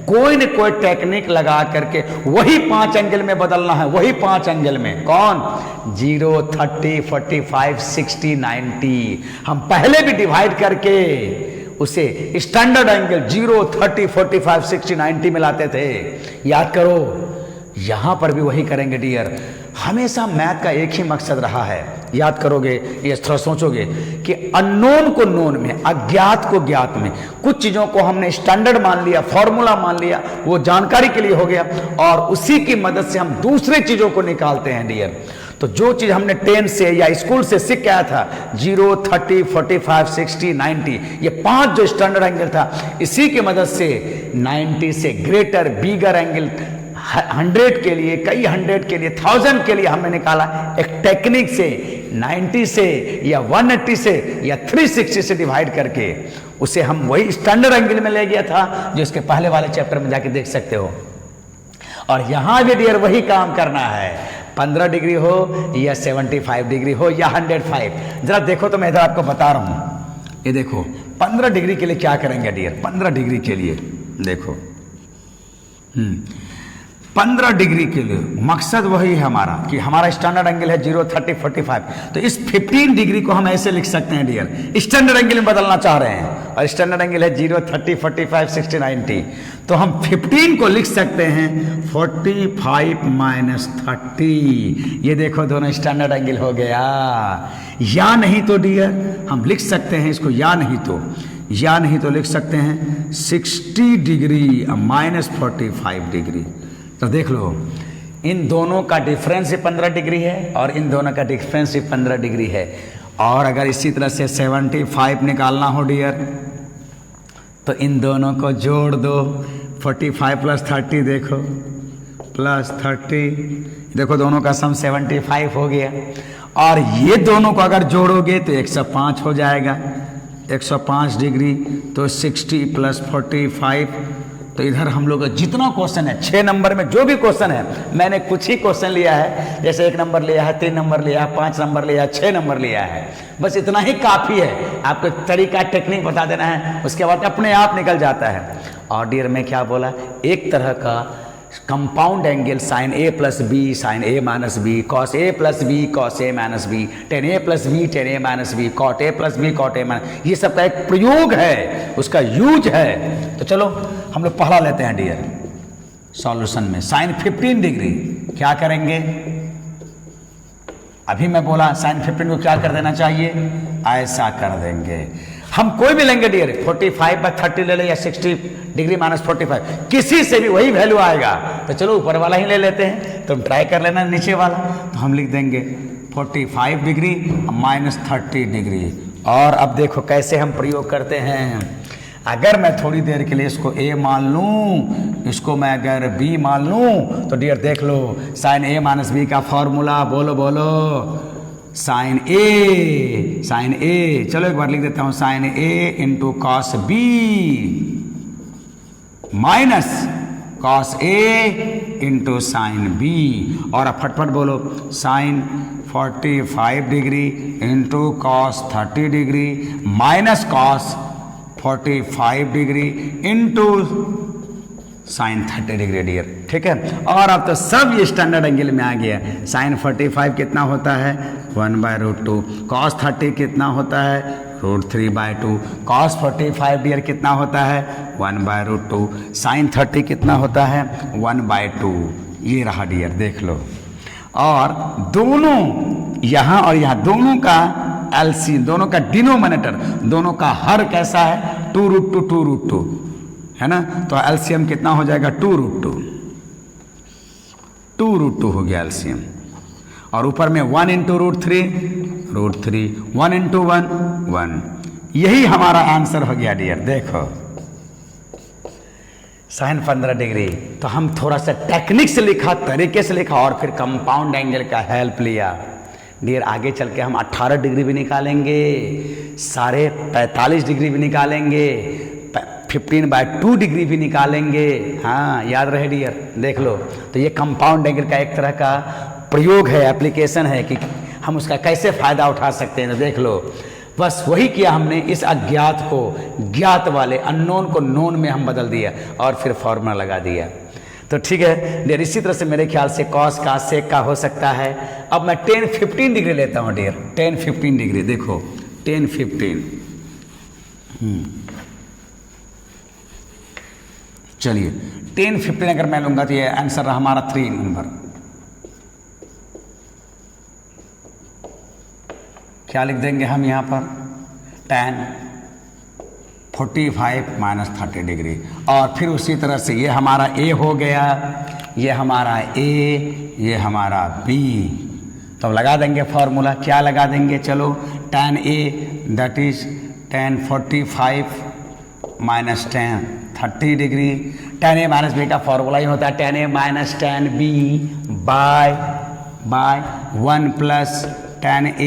[SPEAKER 1] कोई न कोई टेक्निक लगा करके वही 5 एंगल में बदलना है, वही 5 एंगल में। कौन? 0, 30, 45, 60, 90। हम पहले भी डिवाइड करके उसे स्टैंडर्ड एंगल 0, 30, 45, 60, 90 में लाते थे। याद करो, यहां पर भी वही करेंगे डियर। हमेशा मैथ का एक ही मकसद रहा है, याद करोगे, ये थोड़ा सोचोगे कि अननोन को नोन में, अज्ञात को ज्ञात में, कुछ चीजों को हमने स्टैंडर्ड मान लिया, फॉर्मूला मान लिया, वो जानकारी के लिए हो गया और उसी की मदद से हम दूसरे चीजों को निकालते हैं डियर। तो जो चीज हमने 10 से या स्कूल से सीख के आया था, 0, 30, 45, 60, 90, ये 5 जो स्टैंडर्ड एंगल था, इसी की मदद से 90 से ग्रेटर बिगर एंगल 100 के लिए, कई 100 के लिए, 1000 के लिए हमने निकाला एक टेक्निक से, 90 से या 180 से या 360 से डिवाइड करके उसे हम वही स्टैंडर्ड एंगल में ले गया था जो इसके पहले वाले चैप्टर में जाके देख सकते हो। और यहां भी डियर वही काम करना है, 15 डिग्री हो या 75 डिग्री हो या 105। जरा देखो तो मैं इधर आपको बता रहा हूं, ये देखो 15 डिग्री के लिए क्या करेंगे डियर। 15 डिग्री के लिए देखो, 15 डिग्री के लिए मकसद वही है हमारा कि हमारा स्टैंडर्ड एंगल है 0, 30, 45। तो इस 15 डिग्री को हम ऐसे लिख सकते हैं डियर, स्टैंडर्ड एंगल में बदलना चाह रहे हैं और स्टैंडर्ड एंगल है 0, 30, 45, 60, 90। तो हम 15 को लिख सकते हैं 45 - 30। ये देखो दोनों स्टैंडर्ड एंगल हो गया। या नहीं तो डियर हम लिख सकते हैं इसको, या नहीं तो लिख सकते हैं 60 डिग्री -45 डिग्री। तो देख लो, इन दोनों का डिफरेंस ही 15 डिग्री है और इन दोनों का डिफरेंस ही 15 डिग्री है। और अगर इसी तरह से 75 निकालना हो डियर, तो इन दोनों को जोड़ दो, 45 + 30 देखो, +30, देखो दोनों का सम 75 हो गया। और ये दोनों को अगर जोड़ोगे तो 105 हो जाएगा, 105 डिग्री। तो 60 + 45 तो इधर हम लोग जितना क्वेश्चन है 6 नंबर में जो भी क्वेश्चन है, मैंने कुछ ही क्वेश्चन लिया है, जैसे 1 नंबर लिया है, 3 नंबर लिया है, 5 नंबर लिया है, 6 नंबर लिया है, बस इतना ही काफ़ी है। आपको तरीका टेक्निक बता देना है, उसके बाद अपने आप निकल जाता है। और डियर में क्या बोला, एक तरह का compound angle sine a plus b sine a minus b, cos a plus b cos a minus b, tan a plus b tan a minus b, cot a plus b cot a minus, ये सब का एक प्रयोग है, उसका यूज है। तो चलो हम लोग पढ़ा लेते हैं डियर सॉल्यूशन में। साइन 15 डिग्री क्या करेंगे, अभी मैं बोला साइन 15 को क्या कर देना चाहिए, ऐसा कर देंगे। हम कोई भी लेंगे डियर, 45/30 ले ले या 60 डिग्री माइनस 45, किसी से भी वही वैल्यू आएगा। तो चलो ऊपर वाला ही ले लेते हैं, तुम ट्राई कर लेना नीचे वाला। तो हम लिख देंगे 45 डिग्री माइनस 30 डिग्री। और अब देखो कैसे हम प्रयोग करते हैं। अगर मैं थोड़ी देर के लिए इसको ए मान लूँ, इसको मैं अगर बी मान लूँ, तो डियर देख लो साइन ए माइनस बी का फॉर्मूला, बोलो बोलो, साइन ए, चलो एक बार लिख देता हूं, sine a into cos b minus cos a into sine b. और अब फटफट बोलो, sine 45 degree into cos 30 degree minus cos 45 degree into sine 30 degree dear, ठीक है। और अब तो सब ये स्टैंडर्ड एंगल में आ गया। साइन 45 कितना होता है, 1/√2, कॉस 30 कितना होता है, √3/2, कॉस 45 डियर कितना होता है, 1/√2, साइन 30 कितना होता है, 1/2। ये रहा डियर, देख लो। और दोनों यहाँ और यहाँ दोनों का एलसी, दोनों का डिनोमिनेटर, दोनों का हर कैसा है, 2√2 है ना। तो एलसीएम कितना हो जाएगा, 2√2 हो गया एलसीएम। और ऊपर में 1 इंटू √3, 1 इंटू 1। यही हमारा आंसर हो गया डियर। देखो साइन 15 डिग्री, तो हम थोड़ा सा टेक्निक से लिखा, तरीके से लिखा, और फिर कंपाउंड एंगल का हेल्प लिया डियर। आगे चल के हम 18 डिग्री भी निकालेंगे, 45 डिग्री भी निकालेंगे, 15/2 डिग्री भी निकालेंगे। हाँ याद रहे डियर, देख लो। तो ये कंपाउंड एंगल का एक तरह का प्रयोग है, एप्लीकेशन है कि हम उसका कैसे फ़ायदा उठा सकते हैं। तो देख लो, बस वही किया हमने, इस अज्ञात को ज्ञात वाले, अननोन को नोन में हम बदल दिया और फिर फॉर्मूला लगा दिया। तो ठीक है डियर, इसी तरह से मेरे ख्याल से कॉस का सेक का हो सकता है। अब मैं 10-15 डिग्री लेता हूँ डियर, 10-15 डिग्री। देखो 10-15, चलिए 10-15 अगर मैं लूंगा तो ये आंसर रहा हमारा 3 नंबर। क्या लिख देंगे हम यहाँ पर, tan 45 माइनस 30 डिग्री। और फिर उसी तरह से ये हमारा A हो गया, ये हमारा A, ये हमारा B। तो लगा देंगे फॉर्मूला, क्या लगा देंगे, चलो tan A that is tan 45 minus tan 30 degree. tan A minus B का फॉर्मूला ही होता है tan A minus tan B बाय 1 प्लस tan A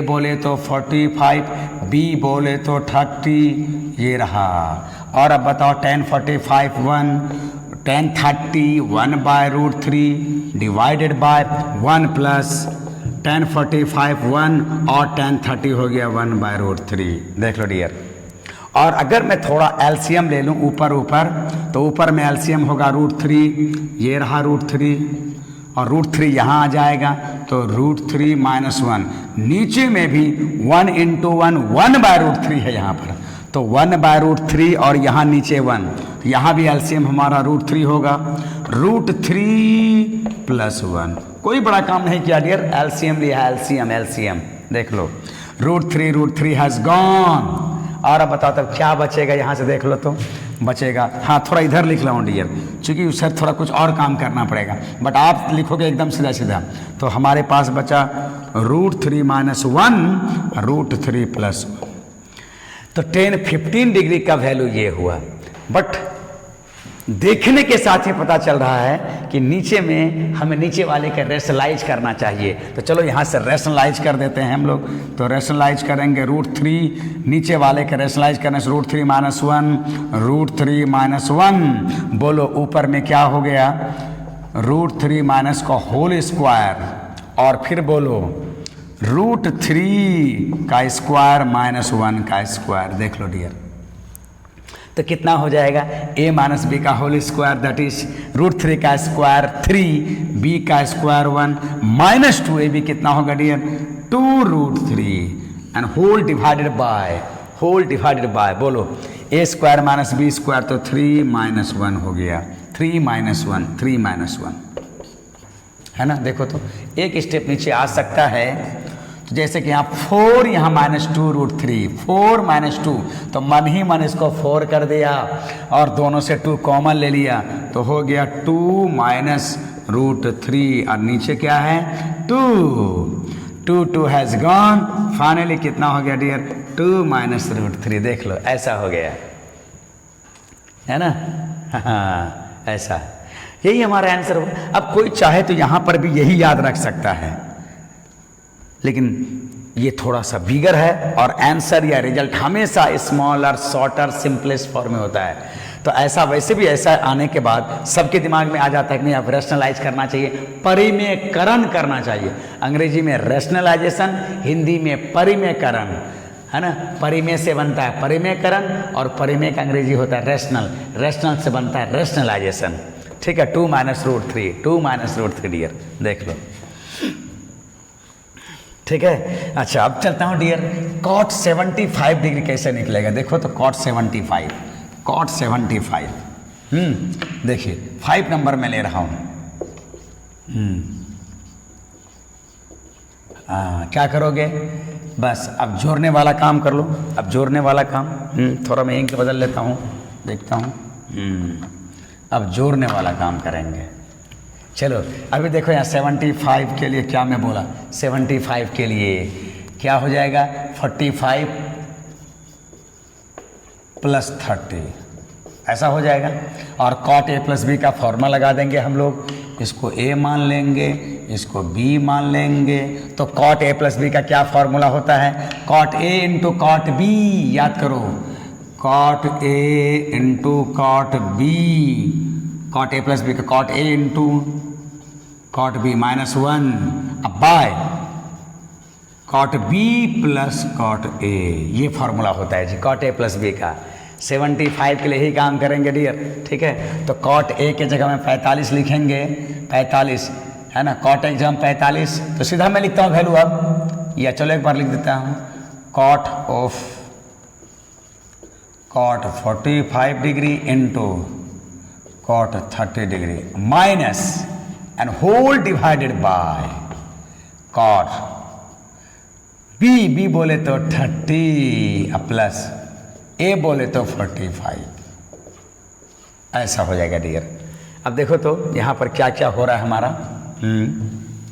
[SPEAKER 1] बोले तो 45, B बोले तो 30, ये रहा। और अब बताओ tan 45 1, tan 30 1/√3 divided by 1 plus tan 45 1 और tan 30 हो गया 1/√3। देख लो डियर। और अगर मैं थोड़ा एलसीएम ले लूँ ऊपर तो ऊपर में एलसीएम होगा √3, ये रहा √3, और √3 यहाँ आ जाएगा तो √3 माइनस 1। नीचे में भी 1 इंटू 1/√3 है यहाँ पर, तो 1/√3 और यहाँ नीचे 1, यहाँ भी एलसीएम हमारा √3 होगा, √3 प्लस 1। कोई बड़ा काम नहीं किया डियर, एलसीएम लिया, एलसीएम देख लो, √3 हैज़ गॉन। और अब बताओ तब क्या बचेगा, यहाँ से देख लो तो बचेगा, हाँ थोड़ा इधर लिख रहा हूँ डियर, क्योंकि उससे थोड़ा कुछ और काम करना पड़ेगा, बट आप लिखोगे एकदम सीधा। तो हमारे पास बचा √3 माइनस 1, √3 प्लस 1। तो 10-15 डिग्री का वैल्यू ये हुआ। बट देखने के साथ ही पता चल रहा है कि नीचे में हमें नीचे वाले का रेशनलाइज करना चाहिए। तो चलो यहाँ से रेशनलाइज कर देते हैं हम लोग। तो रेशनलाइज करेंगे √3, नीचे वाले का रेशनलाइज करने से √3 - 1, √3 - 1। बोलो ऊपर में क्या हो गया, √3 माइनस का होल स्क्वायर, और फिर बोलो √3 का स्क्वायर -1 का स्क्वायर। देख लो डियर, तो कितना हो जाएगा, a माइनस बी का होल स्क्वायर दैट इज √3 का स्क्वायर 3, b का स्क्वायर 1, -2ab कितना होगा dear, 2√3 and whole divided by बोलो a square minus b square, तो 3 - 1 हो गया, 3 - 1 है ना। देखो तो एक स्टेप नीचे आ सकता है, तो जैसे कि यहाँ 4, यहाँ -2√3, 4 - 2, तो मन ही मन इसको 4 कर दिया और दोनों से 2 कॉमन ले लिया, तो हो गया 2 - √3, और नीचे क्या है 2, 2 हैज़ गॉन, फाइनली कितना हो गया डियर, 2 - √3। देख लो ऐसा हो गया है ना। हाँ ऐसा, यही हमारा आंसर हो। अब कोई चाहे तो यहाँ पर भी यही याद रख सकता है, लेकिन ये थोड़ा सा बिगर है और आंसर या रिजल्ट हमेशा स्मॉलर, शॉर्टर, सिंपलेस्ट फॉर्म में होता है। तो ऐसा वैसे भी ऐसा आने के बाद सबके दिमाग में आ जाता है कि नहीं आप रेशनलाइज करना चाहिए, परिमेयकरण करना चाहिए। अंग्रेजी में रेशनलाइजेशन, हिंदी में परिमेयकरण, है ना। परिमेय से बनता है परिमेयकरण और परिमेय का अंग्रेजी होता है रेशनल, रेशनल से बनता है रेशनलाइजेशन। ठीक है, 2 - √3, 2 - √3 डियर, देख लो। ठीक है, अच्छा अब चलता हूँ डियर, cot 75 डिग्री कैसे निकलेगा। देखो तो cot 75, देखिए 5 नंबर में ले रहा हूँ। क्या करोगे, बस अब जोड़ने वाला काम कर लो। अब जोड़ने वाला काम, थोड़ा मैं इंक बदल लेता हूँ, देखता हूँ। अब जोड़ने वाला काम करेंगे। चलो अभी देखो यहाँ 75 के लिए क्या मैं बोला, 75 के लिए क्या हो जाएगा, 45 + 30 ऐसा हो जाएगा। और cot a + b का फॉर्मूला लगा देंगे हम लोग, इसको a मान लेंगे, इसको b मान लेंगे। तो cot a + b का क्या फॉर्मूला होता है, cot a × cot b, याद करो cot a × cot b, cot a + b का cot a × cot b -1, अब by cot b + cot a, ये फॉर्मूला होता है जी cot a + b का। 75 के लिए ही काम करेंगे डियर, ठीक है। तो cot a के जगह में 45 लिखेंगे, 45 है ना, cot a की जगह 45, तो सीधा मैं लिखता हूँ वैल्यू अब, या चलो एक बार लिख देता हूँ, cot 45 degree into cot 30 degree minus and whole divided by cot b बोले तो 30 प्लस a बोले तो 45, ऐसा हो जाएगा डियर। अब देखो तो यहाँ पर क्या क्या हो रहा है हमारा।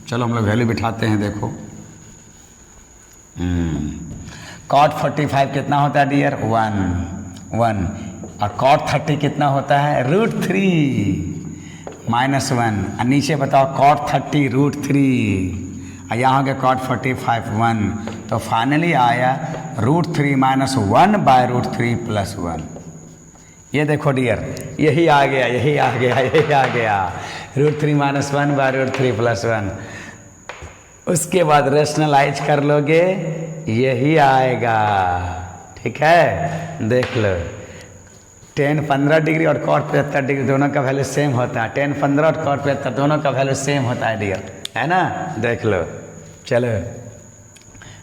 [SPEAKER 1] चलो हम लोग वैल्यू बिठाते हैं, देखो cot 45 कितना होता है डियर, 1, और cot 30 कितना होता है, √3 -1, और नीचे बताओ cot 30 √3, और यहाँ हो गया cot 45 1, तो फाइनली आया √3 - 1 बाय √3 + 1। ये देखो डियर, यही आ गया √3 - 1 बाय √3 + 1। उसके बाद रेशनलाइज कर लोगे, यही आएगा, ठीक है। देख लो tan 15 डिग्री और cot 75 डिग्री दोनों का वैल्यू सेम होता है, tan 15 और cot 75 दोनों का वैल्यू सेम होता है डियर, है ना। देख लो, चलो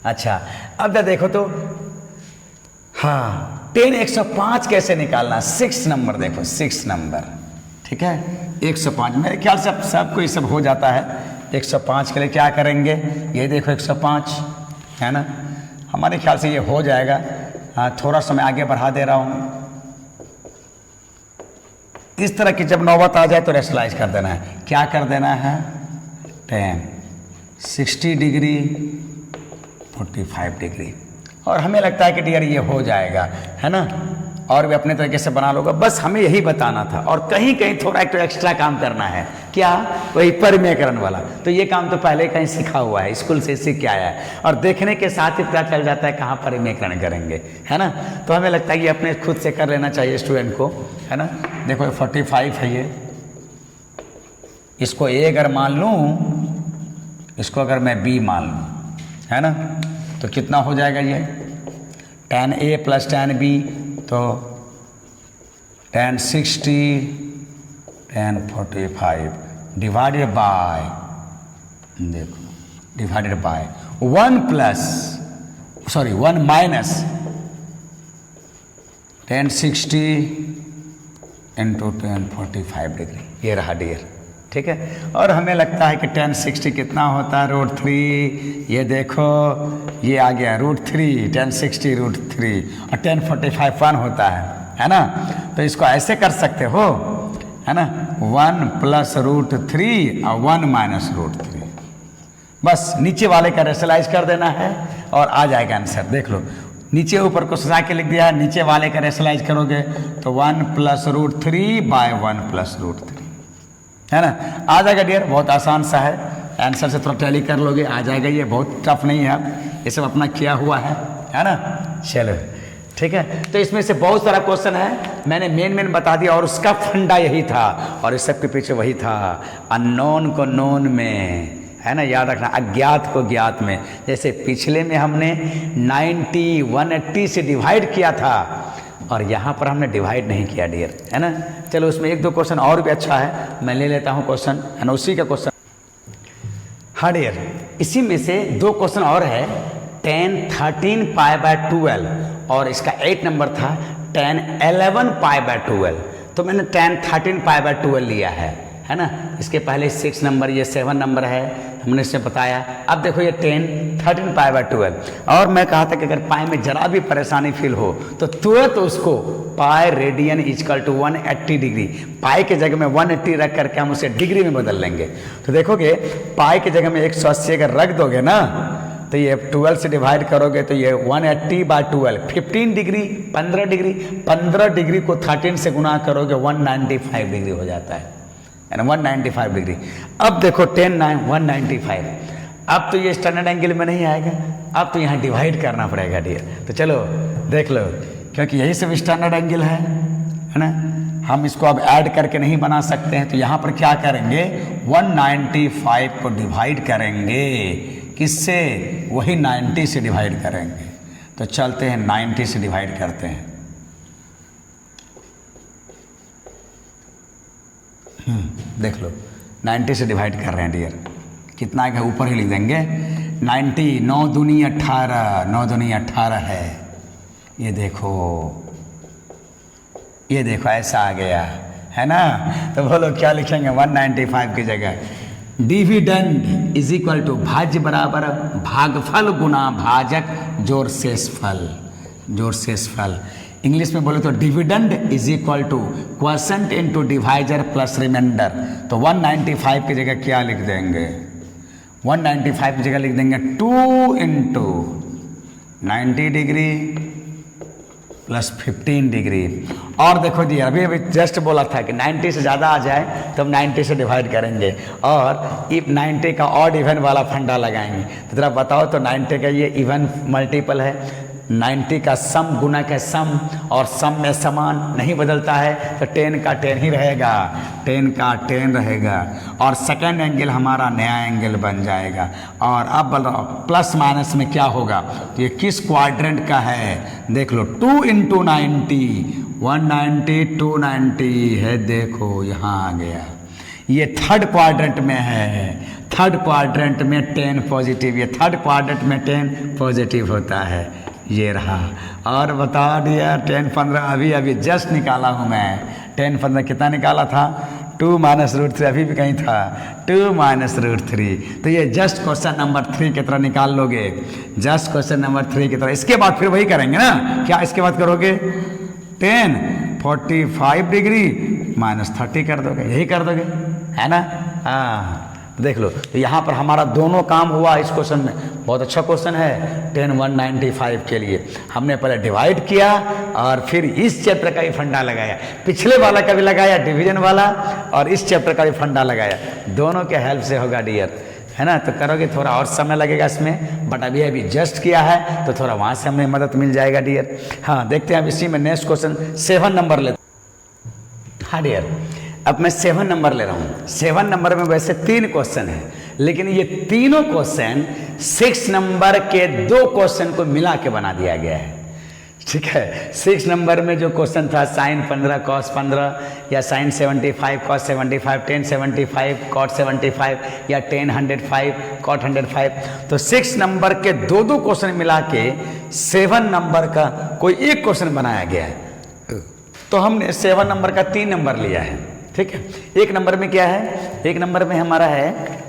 [SPEAKER 1] अच्छा अब देखो तो, हाँ tan 105 कैसे निकालना, 6 नंबर देखो, 6 नंबर, ठीक है। 105 मेरे ख्याल से सबको ये सब हो जाता है। 105 के लिए क्या करेंगे, ये देखो 105 है ना, हमारे ख्याल से ये हो जाएगा। हाँ थोड़ा सा मैं आगे बढ़ा दे रहा हूँ, इस तरह की जब नौबत आ जाए तो रेशनलाइज कर देना है। क्या कर देना है, tan 60 डिग्री 45 डिग्री, और हमें लगता है कि डियर ये हो जाएगा, है ना। और भी अपने तरीके से बना लोगे, बस हमें यही बताना था। और कहीं कहीं थोड़ा एक तो एक्स्ट्रा काम करना है, क्या, वही परिमेयकरण वाला। तो ये काम तो पहले कहीं सीखा हुआ है, स्कूल से सीख के आया है, और देखने के साथ ही पता चल जाता है कहाँ परिमेयकरण करेंगे, है ना। तो हमें लगता है कि अपने खुद से कर लेना चाहिए स्टूडेंट को, है ना। देखो 45 है ये, इसको ए अगर मान लूँ, इसको अगर मैं बी मान लूँ, है ना, तो कितना हो जाएगा ये tan A plus tan B, तो tan 60 tan 45 डिवाइडेड बाय, देखो divided by 1 minus tan 60 into tan 45 degree, ये रहा डियर, ठीक है। और हमें लगता है कि tan 60 कितना होता है, √3, ये देखो ये आ गया √3, tan 60 √3, और tan 45 1 होता है ना। तो इसको ऐसे कर सकते हो, है ना, 1 प्लस √3 और 1 माइनस √3, बस नीचे वाले का रेशनलाइज कर देना है और आ जाएगा आंसर। देख लो, नीचे ऊपर को सजा के लिख दिया है, नीचे वाले का रेशनलाइज करोगे तो 1 प्लस √3 बाय 1 प्लस √3, है ना, आ जाएगा डियर। बहुत आसान सा है, आंसर से थोड़ा टैली कर लोगे, आ जाएगा, ये बहुत टफ नहीं है, ये सब अपना किया हुआ है ना। चलो ठीक है, तो इसमें से बहुत सारा क्वेश्चन है, मैंने मेन बता दिया, और उसका फंडा यही था, और इस सब के पीछे वही था, अननोन को नोन में, है ना, याद रखना, अज्ञात को ज्ञात में। जैसे पिछले में हमने 90 180 से डिवाइड किया था, और यहाँ पर हमने डिवाइड नहीं किया डियर, है ना। चलो उसमें एक दो क्वेश्चन और भी अच्छा है, मैं ले लेता हूँ क्वेश्चन, है ना, उसी का क्वेश्चन। हाँ डियर, इसी में से दो क्वेश्चन और है, tan 13 पाई बाय 12, और इसका 8 नंबर था tan 11 पाई बाय 12। तो मैंने tan 13 पाई बाय 12 लिया है ना। इसके पहले 6 नंबर, ये 7 नंबर है, हमने इससे बताया। अब देखो ये 10 13 पाई बाय 12, और मैं कहा था कि अगर पाई में जरा भी परेशानी फील हो तो तुरंत उसको pi radian equal to 180 degree, pi के जगह में 180 रख करके हम उसे डिग्री में बदल लेंगे। तो देखोगे पाई के जगह में 180 अगर रख दोगे ना, तो ये 12 से डिवाइड करोगे तो ये 180 बाय 12 15 डिग्री, 15 डिग्री, 15 डिग्री को 13 से गुना करोगे 195 डिग्री हो जाता है ना, 195 डिग्री। अब देखो 10 9 195, अब तो ये स्टैंडर्ड एंगल में नहीं आएगा, अब तो यहाँ डिवाइड करना पड़ेगा डियर। तो चलो देख लो, क्योंकि यही सब स्टैंडर्ड एंगल है ना, हम इसको अब ऐड करके नहीं बना सकते हैं। तो यहाँ पर क्या करेंगे, 195 को डिवाइड करेंगे, किससे, वही 90 से डिवाइड करेंगे। तो चलते हैं 90 से डिवाइड करते हैं। देख लो 90 से डिवाइड कर रहे हैं डियर, कितना आएगा ऊपर ही लिख देंगे 90, 9 दूनी 18, 9 दूनी 18 है। ये देखो ऐसा आ गया, है ना। तो बोलो क्या लिखेंगे 195 की जगह, डिविडेंड इज इक्वल टू भाज्य बराबर भागफल गुना भाजक जोड़ शेषफल, जोड़ शेषफल। इंग्लिश में बोले तो dividend is equal to quotient into divisor plus remainder. तो 195 की जगह क्या लिख देंगे, 195 की जगह लिख देंगे 2 इंटू 90 डिग्री प्लस 15 डिग्री। और देखो जी अभी जस्ट बोला था कि 90 से ज़्यादा आ जाए तो हम 90 से डिवाइड करेंगे, और इफ 90 का ऑड इवन वाला फंडा लगाएंगे। तो जरा बताओ, तो 90 का ये इवन मल्टीपल है, 90 का सम गुना का सम, और सम में समान नहीं बदलता है, तो 10 का 10 ही रहेगा, 10 का 10 रहेगा, और सेकेंड एंगल हमारा नया एंगल बन जाएगा। और अब बोल रहा हूँ प्लस माइनस में क्या होगा, तो ये किस क्वाड्रेंट का है, देख लो 2 इंटू 90, 190 290 है, देखो यहाँ आ गया। ये थर्ड क्वाड्रेंट में है, थर्ड क्वाड्रेंट में 10 पॉजिटिव, ये थर्ड क्वाड्रेंट में 10 पॉजिटिव होता है, ये रहा। और बता दिया 10 15 अभी जस्ट निकाला हूँ मैं, 10 15 कितना निकाला था, 2 माइनस √3, अभी भी कहीं था 2 माइनस √3। तो ये जस्ट क्वेश्चन नंबर 3 की तरह निकाल लोगे, जस्ट क्वेश्चन नंबर 3 की तरह। इसके बाद फिर वही करेंगे ना, क्या इसके बाद करोगे 10 45 डिग्री माइनस 30 कर दोगे, यही कर दोगे, है ना। हाँ तो देख लो, तो यहाँ पर हमारा दोनों काम हुआ इस क्वेश्चन में। बहुत अच्छा क्वेश्चन है 10,195 के लिए। हमने पहले डिवाइड किया और फिर इस चैप्टर का भी फंडा लगाया, पिछले वाला का भी लगाया डिवीजन वाला, और इस चैप्टर का भी फंडा लगाया। दोनों के हेल्प से होगा डियर, है ना। तो करोगे थोड़ा और समय लगेगा इसमें, बट अभी जस्ट किया है तो थोड़ा वहाँ से हमें मदद मिल जाएगा डियर। हाँ, देखते हैं अब इसी में नेक्स्ट क्वेश्चन 7 नंबर ले। हाँ डियर, अब मैं 7 नंबर ले रहा हूँ। 7 नंबर में वैसे 3 क्वेश्चन है, लेकिन ये तीनों क्वेश्चन 6 नंबर के 2 क्वेश्चन को मिला के बना दिया गया है। ठीक है, 6 नंबर में जो क्वेश्चन था साइन 15 कॉस 15, या साइन 75 कॉस 75, टेन 75 कॉट 75, या टेन 105 कॉट 105, तो 6 नंबर के 2 क्वेश्चन मिला के 7 नंबर का कोई एक क्वेश्चन बनाया गया है। तो हमने 7 नंबर का 3 नंबर लिया है। ठीक है, 1 नंबर में क्या है, 1 नंबर में हमारा है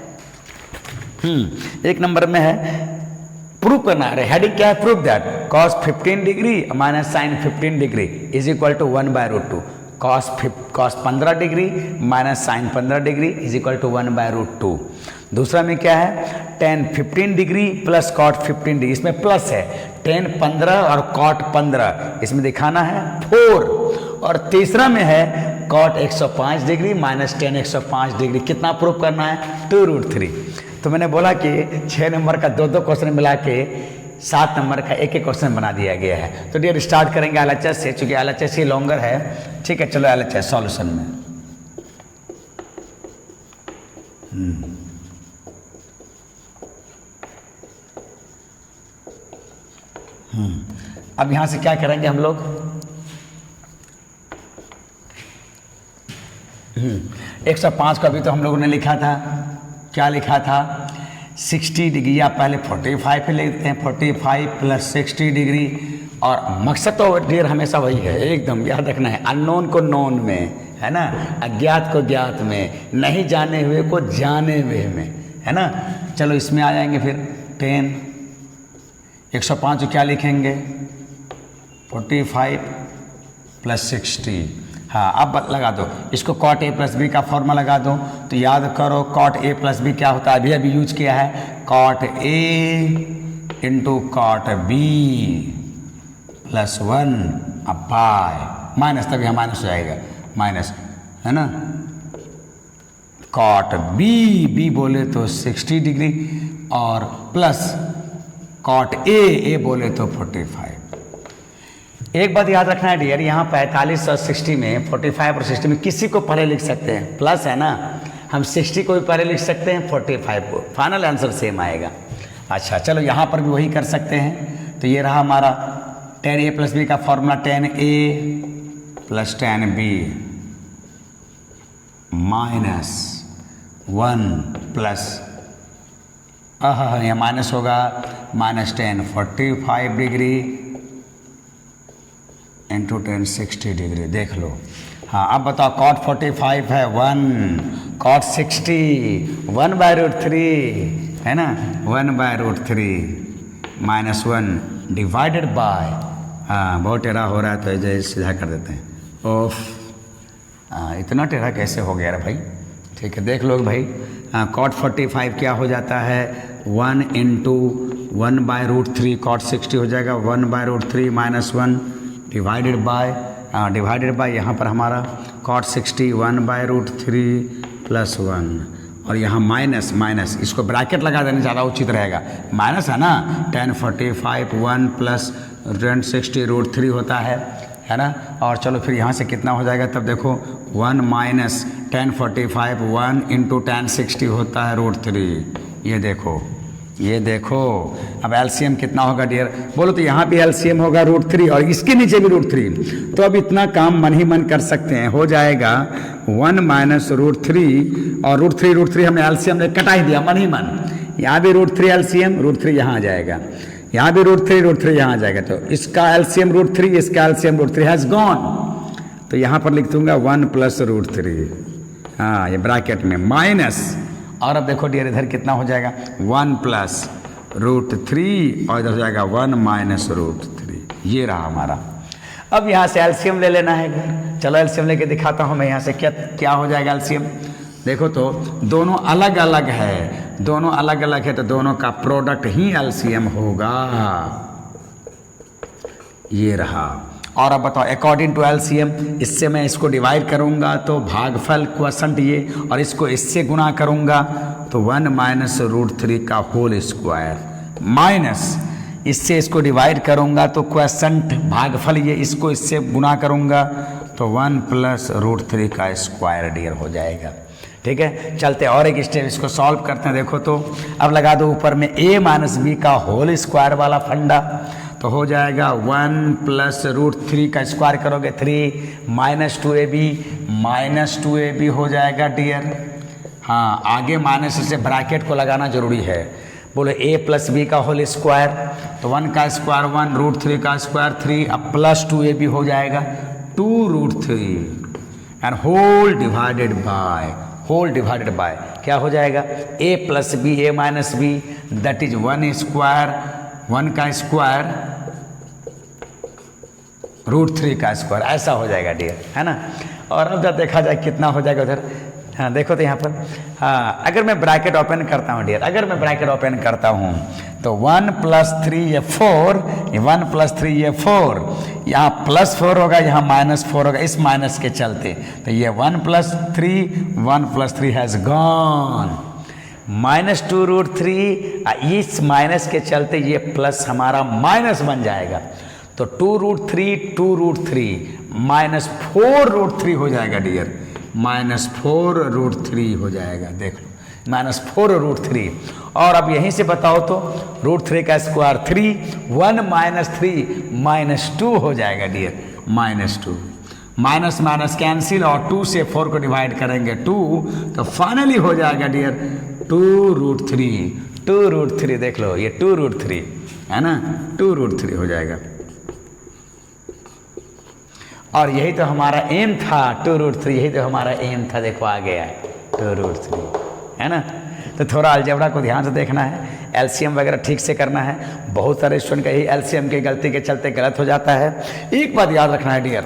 [SPEAKER 1] 1 नंबर में है प्रूव करना है। हेडिंग क्या है, prove that cos 15 degree minus sine 15 degree is equal to 1/√2। Cos 15 degree minus sine 15 degree is equal to 1/√2। दूसरा में क्या है, tan 15 degree plus cot 15 degree, इसमें प्लस है, टेन 15 और कॉट 15, इसमें दिखाना है 4। और तीसरा में है cot 105 degree minus tan 105 degree, कितना प्रूव करना है, 2√3। तो मैंने बोला कि 6 नंबर का 2 क्वेश्चन मिला के 7 नंबर का एक क्वेश्चन बना दिया गया है। तो डियर स्टार्ट करेंगे LHS से, चूंकि LHS ही लॉन्गर है। ठीक है, चलो LHS सॉल्यूशन में। अब यहां से क्या करेंगे हम लोग, 105 का भी तो हम लोगों ने लिखा था, क्या लिखा था, 60 डिग्री, या पहले 45 पे लेते हैं, 45 प्लस 60 डिग्री। और मकसद तो डियर हमेशा वही है, एकदम याद रखना है, अननोन को नोन में, है ना, अज्ञात को ज्ञात में, नहीं जाने हुए को जाने हुए में, है ना। चलो इसमें आ जाएंगे फिर 10, 105 को क्या लिखेंगे, 45 प्लस 60। हाँ, अब लगा दो इसको, कॉट ए प्लस बी का फॉर्मूला लगा दो। तो याद करो कॉट ए प्लस बी क्या होता है, अभी यूज किया है, cot a into cot b plus 1 by minus, तभी हम माइनस हो जाएगा, माइनस, है ना, कॉट बी बोले तो 60 डिग्री और प्लस कॉट ए बोले तो 45। एक बात याद रखना है डियर, यहाँ 45 और 60 में, 45 और 60 में किसी को पहले लिख सकते हैं, प्लस है ना, हम 60 को भी पहले लिख सकते हैं, 45 को, फाइनल आंसर सेम आएगा। अच्छा चलो यहाँ पर भी वही कर सकते हैं। तो ये रहा हमारा 10a प्लस बी का formula, 10a plus 10b minus 1 plus, यहाँ माइनस होगा, माइनस 10 45 डिग्री इंटू 10 60 डिग्री, देख लो। हाँ, अब बताओ कॉट 45 है 1, कॉट 60 1/√3, है ना, 1/√3 माइनस 1 डिवाइडेड बाय, हाँ बहुत टेढ़ा हो रहा है तो ऐसे सीधा कर देते हैं। ओफ, इतना टेढ़ा कैसे हो गया रे भाई। ठीक है, देख लो भाई, कॉट 45 क्या हो जाता है, 1 इंटू 1/√3, कॉट 60 हो जाएगा 1/√3 माइनस 1 डिवाइडेड बाय यहाँ पर हमारा कॉट 60 1/√3 प्लस 1, और यहाँ माइनस, इसको ब्रैकेट लगा देने ज़्यादा उचित रहेगा, माइनस है ना, 10 45 1 प्लस 10 60 √3 होता है ना। और चलो फिर यहाँ से कितना हो जाएगा, तब देखो 1 माइनस 10 45 1 इंटू 10 60 होता है √3। ये देखो अब एलसीएम कितना होगा डियर, बोलो तो यहाँ भी एलसीएम होगा √3 और इसके नीचे भी √3। तो अब इतना काम मन ही मन कर सकते हैं, हो जाएगा 1 माइनस √3 और √3 हमने एलसीएम ने कटा ही दिया मन ही मन। यहाँ भी √3 एलसीएम, √3 यहाँ आ जाएगा, यहाँ भी √3 यहाँ आ जाएगा। तो इसका एलसीएम √3, इसका एलसीएम √3 हैज़ गॉन। तो यहाँ पर लिख दूंगा 1 प्लस √3, हाँ ये ब्रैकेट में माइनस, और अब देखो डियर इधर कितना हो जाएगा 1 प्लस √3 और इधर हो जाएगा 1 माइनस √3। ये रहा हमारा। अब यहाँ से एलसीएम ले लेना है। चलो एलसीएम लेके दिखाता हूँ मैं यहाँ से क्या हो जाएगा एलसीएम। देखो तो दोनों अलग अलग है, दोनों अलग अलग है तो दोनों का प्रोडक्ट ही एलसीएम होगा। ये रहा। और अब बताओ अकॉर्डिंग टू एलसीएम, इससे मैं इसको डिवाइड करूंगा तो भागफल क्वोशंट ये, और इसको इससे गुना करूंगा तो 1 माइनस √3 का होल स्क्वायर, माइनस इससे इसको डिवाइड करूंगा तो क्वोशंट भागफल ये, इसको इससे गुना करूंगा तो 1 प्लस √3 का स्क्वायर डियर हो जाएगा। ठीक है, चलते और एक स्टेप इसको सॉल्व करते हैं। देखो तो अब लगा दो ऊपर में a माइनस बी का होल स्क्वायर वाला फंडा, तो हो जाएगा 1 प्लस √3 का स्क्वायर करोगे 3 माइनस 2ab हो जाएगा डियर। हाँ, आगे माइनस से ब्रैकेट को लगाना जरूरी है। बोलो a प्लस बी का होल स्क्वायर, तो 1 का स्क्वायर 1, √3 का स्क्वायर 3, अब प्लस 2ab हो जाएगा 2√3 एंड होल डिवाइडेड बाय क्या हो जाएगा a plus b, a minus b, that is 1 square, 1 का स्क्वायर √3 का स्क्वायर, ऐसा हो जाएगा डियर, है ना। और अब जब देखा जाए कितना हो जाएगा उधर, हाँ देखो तो यहाँ पर, हाँ अगर मैं ब्रैकेट ओपन करता हूँ डियर, अगर मैं ब्रैकेट ओपन करता हूँ तो 1 प्लस 3 ये 4, ये 1 प्लस 3 ये 4, यहाँ प्लस 4 होगा, यहाँ माइनस 4 होगा, इस माइनस के चलते तो ये 1 प्लस 3 हैज़ गॉन, माइनस 2√3, इस माइनस के चलते ये प्लस हमारा माइनस बन जाएगा, तो 2√3 माइनस 4√3 हो जाएगा डियर, माइनस 4√3 हो जाएगा, देख लो माइनस 4√3। और अब यहीं से बताओ तो √3 का स्क्वायर 3, 1 माइनस 3 माइनस 2 हो जाएगा dear, minus 2, minus minus cancel और 2 से 4 को डिवाइड करेंगे 2, तो फाइनली हो जाएगा डियर 2√3 देख लो, ये 2√3 है ना, 2√3 हो जाएगा। और यही तो हमारा एम था, 2√3, यही तो हमारा एम था, देखो आ गया 2√3, है ना। तो थोड़ा अलजेब्रा को ध्यान से देखना है, एलसीएम वगैरह ठीक से करना है। बहुत सारे स्टूडेंट का यही एलसीएम की गलती के चलते गलत हो जाता है। एक बात याद रखना है डियर,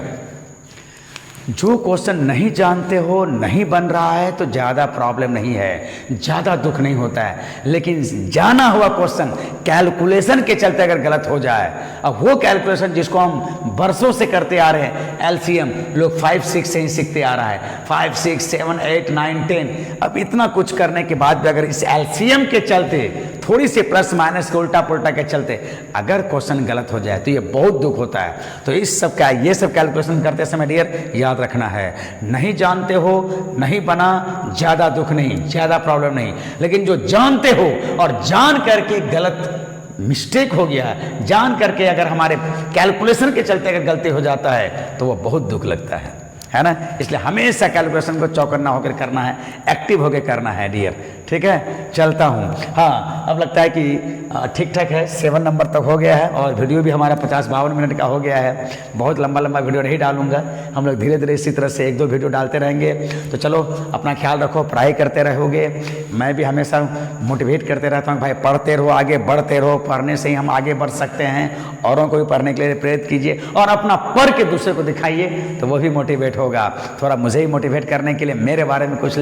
[SPEAKER 1] जो क्वेश्चन नहीं जानते हो, नहीं बन रहा है तो ज़्यादा प्रॉब्लम नहीं है, ज़्यादा दुख नहीं होता है, लेकिन जाना हुआ क्वेश्चन कैलकुलेशन के चलते अगर गलत हो जाए, अब वो कैलकुलेशन जिसको हम बरसों से करते आ रहे हैं, एलसीएम लोग 5 6 से ही सीखते आ रहा है, 5 6 7 8 9 10, अब इतना कुछ करने के बाद भी अगर इस एलसीएम के चलते थोड़ी सी प्लस माइनस के उल्टा पुल्टा के चलते अगर क्वेश्चन गलत हो जाए तो ये बहुत दुख होता है। तो इस सब का, ये सब कैलकुलेशन करते समय डियर याद रखना है, नहीं जानते हो, नहीं बना, ज़्यादा दुख नहीं, ज़्यादा प्रॉब्लम नहीं, लेकिन जो जानते हो और जान करके गलत मिस्टेक हो गया, जान करके अगर हमारे कैलकुलेशन के चलते अगर गलती हो जाता है तो वो बहुत दुख लगता है ना। इसलिए हमेशा कैलकुलेशन को चौकन्ना होकर करना है, एक्टिव होकर करना है डियर, ठीक है। चलता हूँ, हाँ अब लगता है कि ठीक ठाक है, 7 नंबर तक हो गया है और वीडियो भी हमारा 50-52 मिनट का हो गया है। बहुत लंबा वीडियो नहीं डालूंगा, हम लोग धीरे धीरे इसी तरह से 1-2 वीडियो डालते रहेंगे। तो चलो अपना ख्याल रखो, पढ़ाई करते रहोगे, मैं भी हमेशा मोटिवेट करते रहता हूँ, भाई पढ़ते रहो, आगे बढ़ते रहो, पढ़ने से ही हम आगे बढ़ सकते हैं। औरों को भी पढ़ने के लिए प्रेरित कीजिए और अपना पढ़ के दूसरे को दिखाइए तो वो भी मोटिवेट होगा। थोड़ा मुझे ही मोटिवेट करने के लिए मेरे बारे में कुछ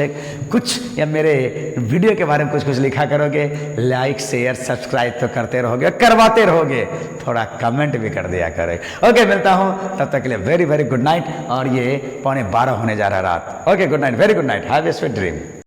[SPEAKER 1] या मेरे वीडियो के बारे में कुछ लिखा करोगे, लाइक शेयर सब्सक्राइब तो करते रहोगे, करवाते रहोगे, थोड़ा कमेंट भी कर दिया करें। ओके, मिलता हूं, तब तक के लिए वेरी वेरी गुड नाइट। और ये 11:15 होने जा रहा है रात। Okay, good night, very good night, have a sweet dream.